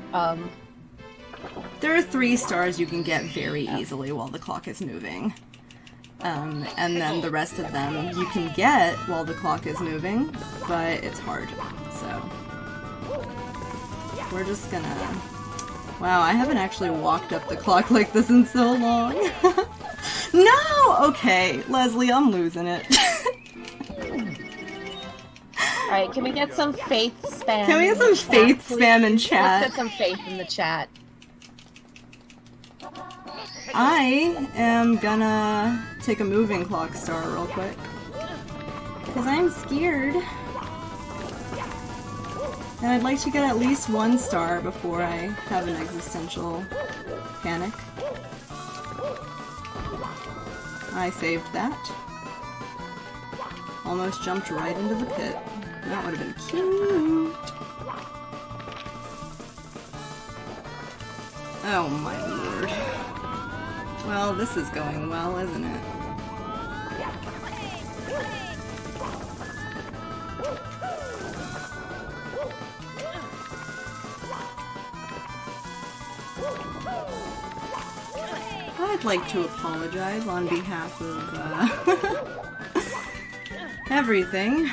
There are 3 stars you can get very easily while the clock is moving. and then the rest of them you can get while the clock is moving, but it's hard. So we're just gonna... Wow, I haven't actually walked up the clock like this in so long. No! Okay, Leslie, I'm losing it. Alright, can we get some faith spam? Can we get some faith spam in chat? Let's get some faith in the chat. I am gonna take a moving clock star real quick. Because I'm scared. And I'd like to get at least 1 star before I have an existential panic. I saved that. Almost jumped right into the pit. That would have been cute. Oh my lord. Well, this is going well, isn't it? I'd like to apologize on behalf of everything.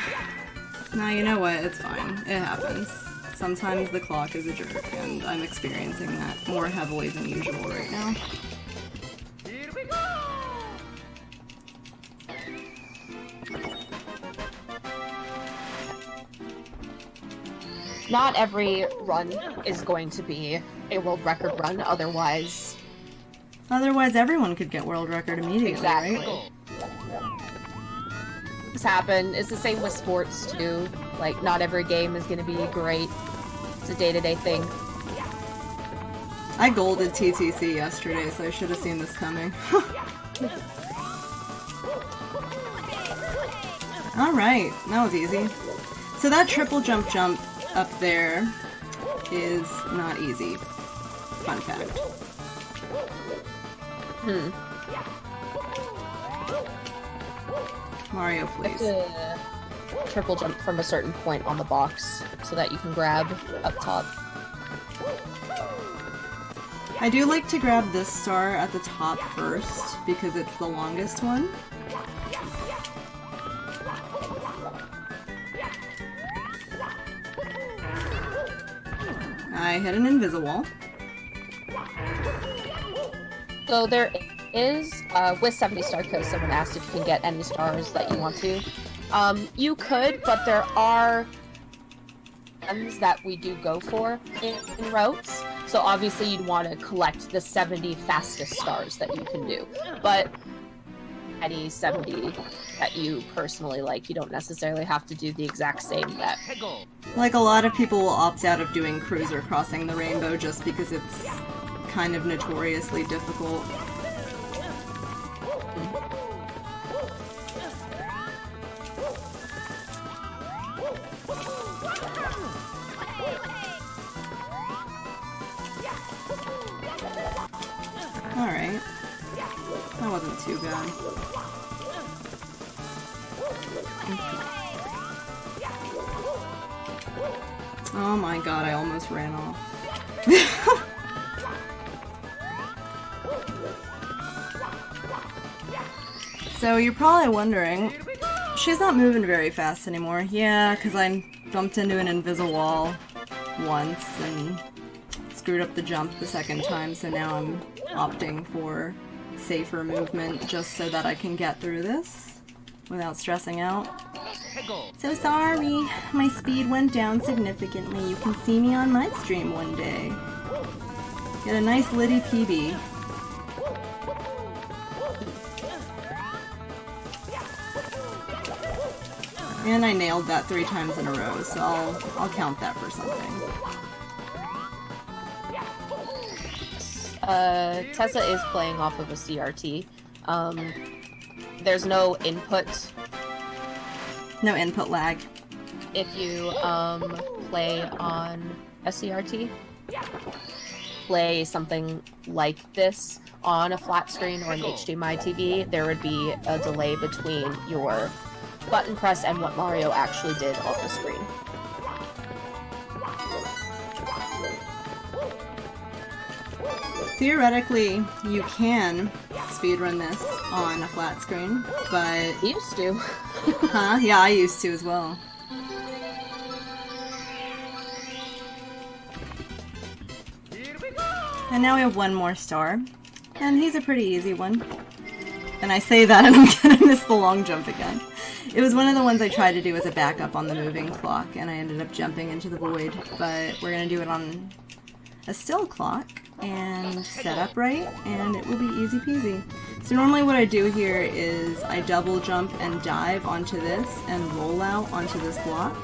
Now, you know what? It's fine. It happens. Sometimes the clock is a jerk, and I'm experiencing that more heavily than usual right now. Here we go! Not every run is going to be a world record run, otherwise... Otherwise, everyone could get world record immediately, Exactly. right? This happen. It's the same with sports, too. Like, not every game is going to be great. It's a day-to-day thing. I golded TTC yesterday, so I should have seen this coming. Alright, that was easy. So that triple jump up there is not easy. Fun fact. Mario, please. Triple jump from a certain point on the box so that you can grab up top. I do like to grab this star at the top first because it's the longest one. I hit an invisible. So there is, with 70 star code, someone asked if you can get any stars that you want to. You could, but there are ones that we do go for in routes. So obviously you'd want to collect the 70 fastest stars that you can do. But any 70 that you personally like, you don't necessarily have to do the exact same that. Like, a lot of people will opt out of doing Cruiser Crossing the Rainbow just because it's kind of notoriously difficult. Alright. That wasn't too bad. Oh my god, I almost ran off. So you're probably wondering, she's not moving very fast anymore. Yeah, because I bumped into an invisible wall once and screwed up the jump the second time, so now I'm opting for safer movement just so that I can get through this without stressing out. So sorry, my speed went down significantly. You can see me on my stream one day. Get a nice litty PB. And I nailed that 3 times in a row, so I'll count that for something. Tessa is playing off of a CRT. There's no input. No input lag. If you play on a CRT, play something like this on a flat screen or an HDMI TV, there would be a delay between your button press and what Mario actually did on the screen. Theoretically, you can speedrun this on a flat screen, but... Used to. Huh? Yeah, I used to as well. And now we have one more star. And he's a pretty easy one. And I say that and I'm gonna miss the long jump again. It was one of the ones I tried to do as a backup on the moving clock, and I ended up jumping into the void. But we're gonna do it on a still clock, and set up right, and it will be easy peasy. So normally what I do here is I double jump and dive onto this, and roll out onto this block.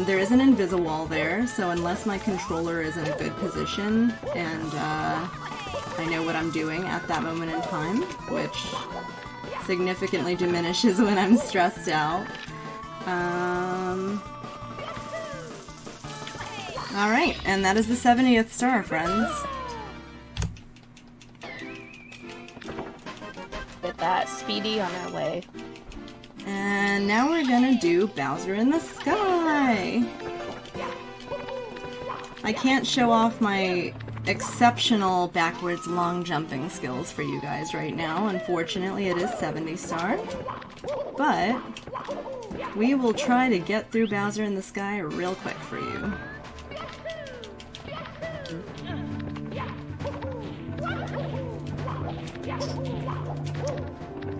There is an invisible wall there, so unless my controller is in a good position, and I know what I'm doing at that moment in time, which significantly diminishes when I'm stressed out. Alright, and that is the 70th star, friends. Get that speedy on our way. And now we're gonna do Bowser in the Sky! I can't show off my exceptional backwards long jumping skills for you guys right now. Unfortunately, it is 70 star. But we will try to get through Bowser in the Sky real quick for you.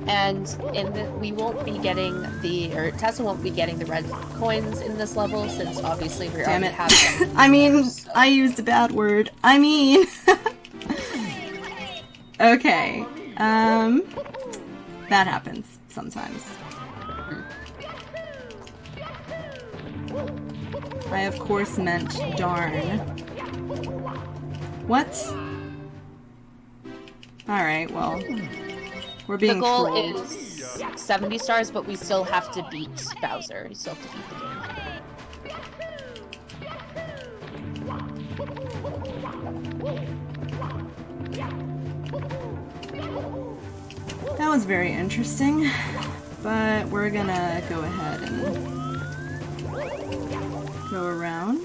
And we won't be getting or Tessa won't be getting the red coins in this level, since obviously we already have them. I mean, I used a bad word. I mean... Okay. That happens sometimes. I of course meant darn. What? Alright, well... We're being The goal trolled. is 70 stars, but we still have to beat Bowser. You still have to beat the game. That was very interesting, but we're gonna go ahead and go around.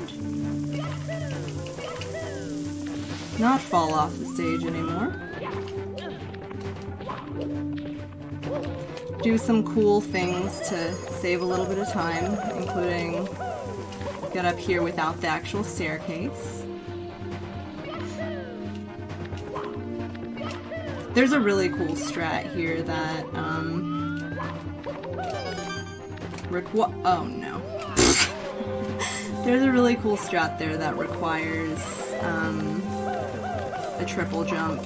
Not fall off the stage anymore. Do some cool things to save a little bit of time, including get up here without the actual staircase. There's a really cool strat here that, oh no. There's a really cool strat there that requires, a triple jump.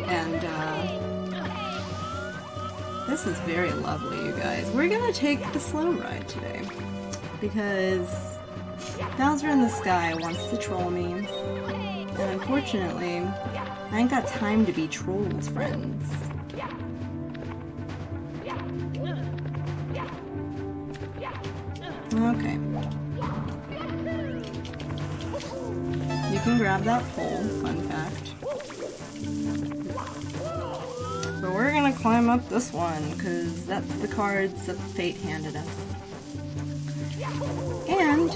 And, this is very lovely, you guys. We're gonna take the slow ride today, because Bowser in the Sky wants to troll me, and unfortunately, I ain't got time to be trolls, friends. Okay. You can grab that pole, fun fact. But we're gonna climb up this one, because that's the cards that fate handed us. And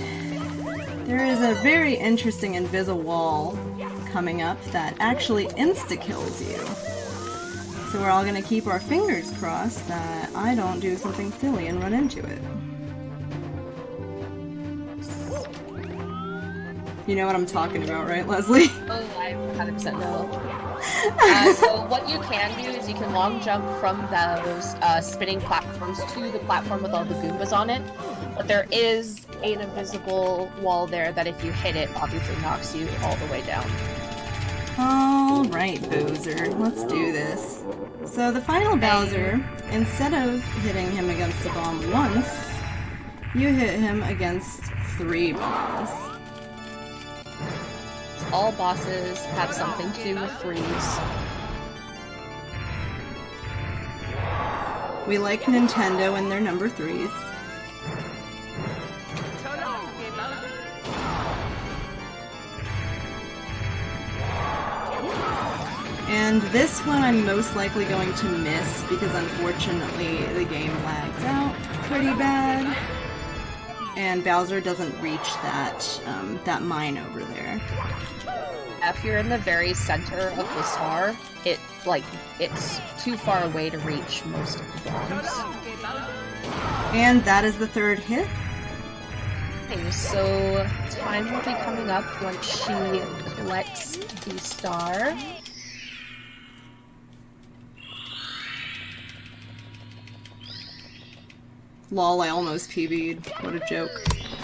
there is a very interesting invisible wall coming up that actually insta-kills you. So we're all gonna keep our fingers crossed that I don't do something silly and run into it. You know what I'm talking about, right, Leslie? Oh, I 100% know. So what you can do is you can long jump from those spinning platforms to the platform with all the Goombas on it. But there is an invisible wall there that if you hit it, obviously knocks you all the way down. Alright, Bowser, let's do this. So the final Bowser, instead of hitting him against the bomb once, you hit him against 3 bombs. All bosses have something to do with 3s. We like Nintendo and their number 3s. And this one I'm most likely going to miss because unfortunately the game lags out pretty bad. And Bowser doesn't reach that, that mine over there. if you're in the very center of the star, it's too far away to reach most of the bombs. And that is the third hit. Okay, so time will be coming up once she collects the star. Lol, I almost PB'd. What a joke.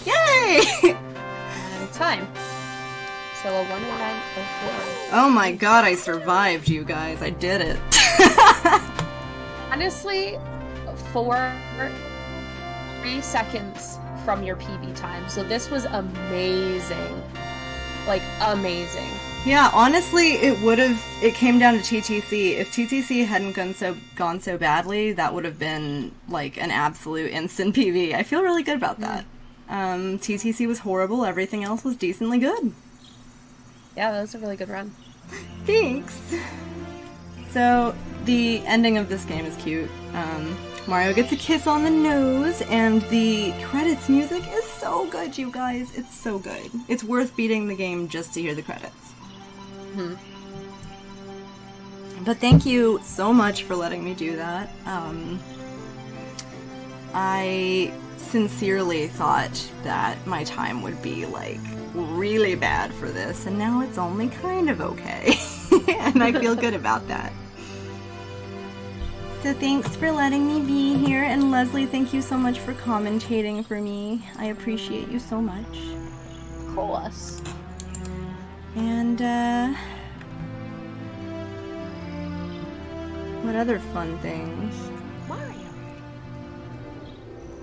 Yay! And time. So a 109.04. Oh my god, I survived, you guys. I did it. Honestly, 3 seconds from your PB time. So this was amazing. Like, amazing. Yeah, honestly, it came down to TTC. If TTC hadn't gone so badly, that would have been, like, an absolute instant PB. I feel really good about that. TTC was horrible, everything else was decently good. Yeah, that was a really good run. Thanks! So, the ending of this game is cute. Mario gets a kiss on the nose, and the credits music is so good, you guys. It's so good. It's worth beating the game just to hear the credits. Mm-hmm. But thank you so much for letting me do that. I sincerely thought that my time would be, like, really bad for this, and now it's only kind of okay. And I feel good about that. So thanks for letting me be here, and Leslie, thank you so much for commentating for me. I appreciate you so much. Of course. And, what other fun things? Mario.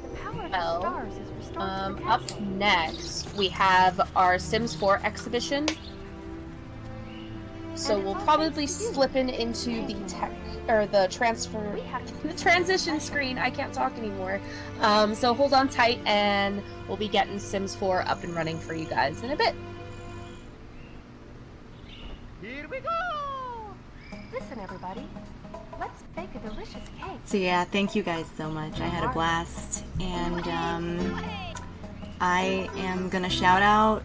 The power of Well, the stars is restored to the up castle. next, we have our Sims 4 exhibition. So we'll probably slip into the the transition screen. I can't talk anymore. So hold on tight, and we'll be getting Sims 4 up and running for you guys in a bit. Here we go! Listen, everybody. Let's bake a delicious cake. So yeah, thank you guys so much. I had a blast, and I am gonna shout out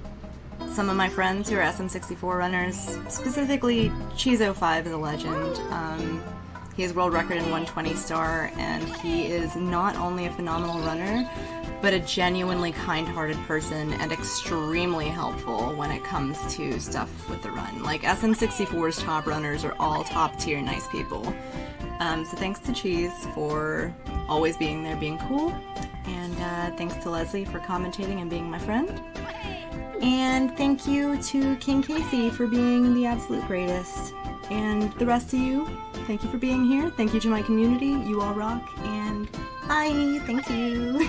some of my friends who are SM64 runners, specifically Chizo5 is a legend. He has world record in 120 star, and he is not only a phenomenal runner, but a genuinely kind-hearted person and extremely helpful when it comes to stuff with the run. Like, SM64's top runners are all top-tier nice people. So thanks to Cheese for always being there, being cool, and thanks to Leslie for commentating and being my friend. And thank you to King Casey for being the absolute greatest. And the rest of you, thank you for being here. Thank you to my community. You all rock. And bye. Thank you.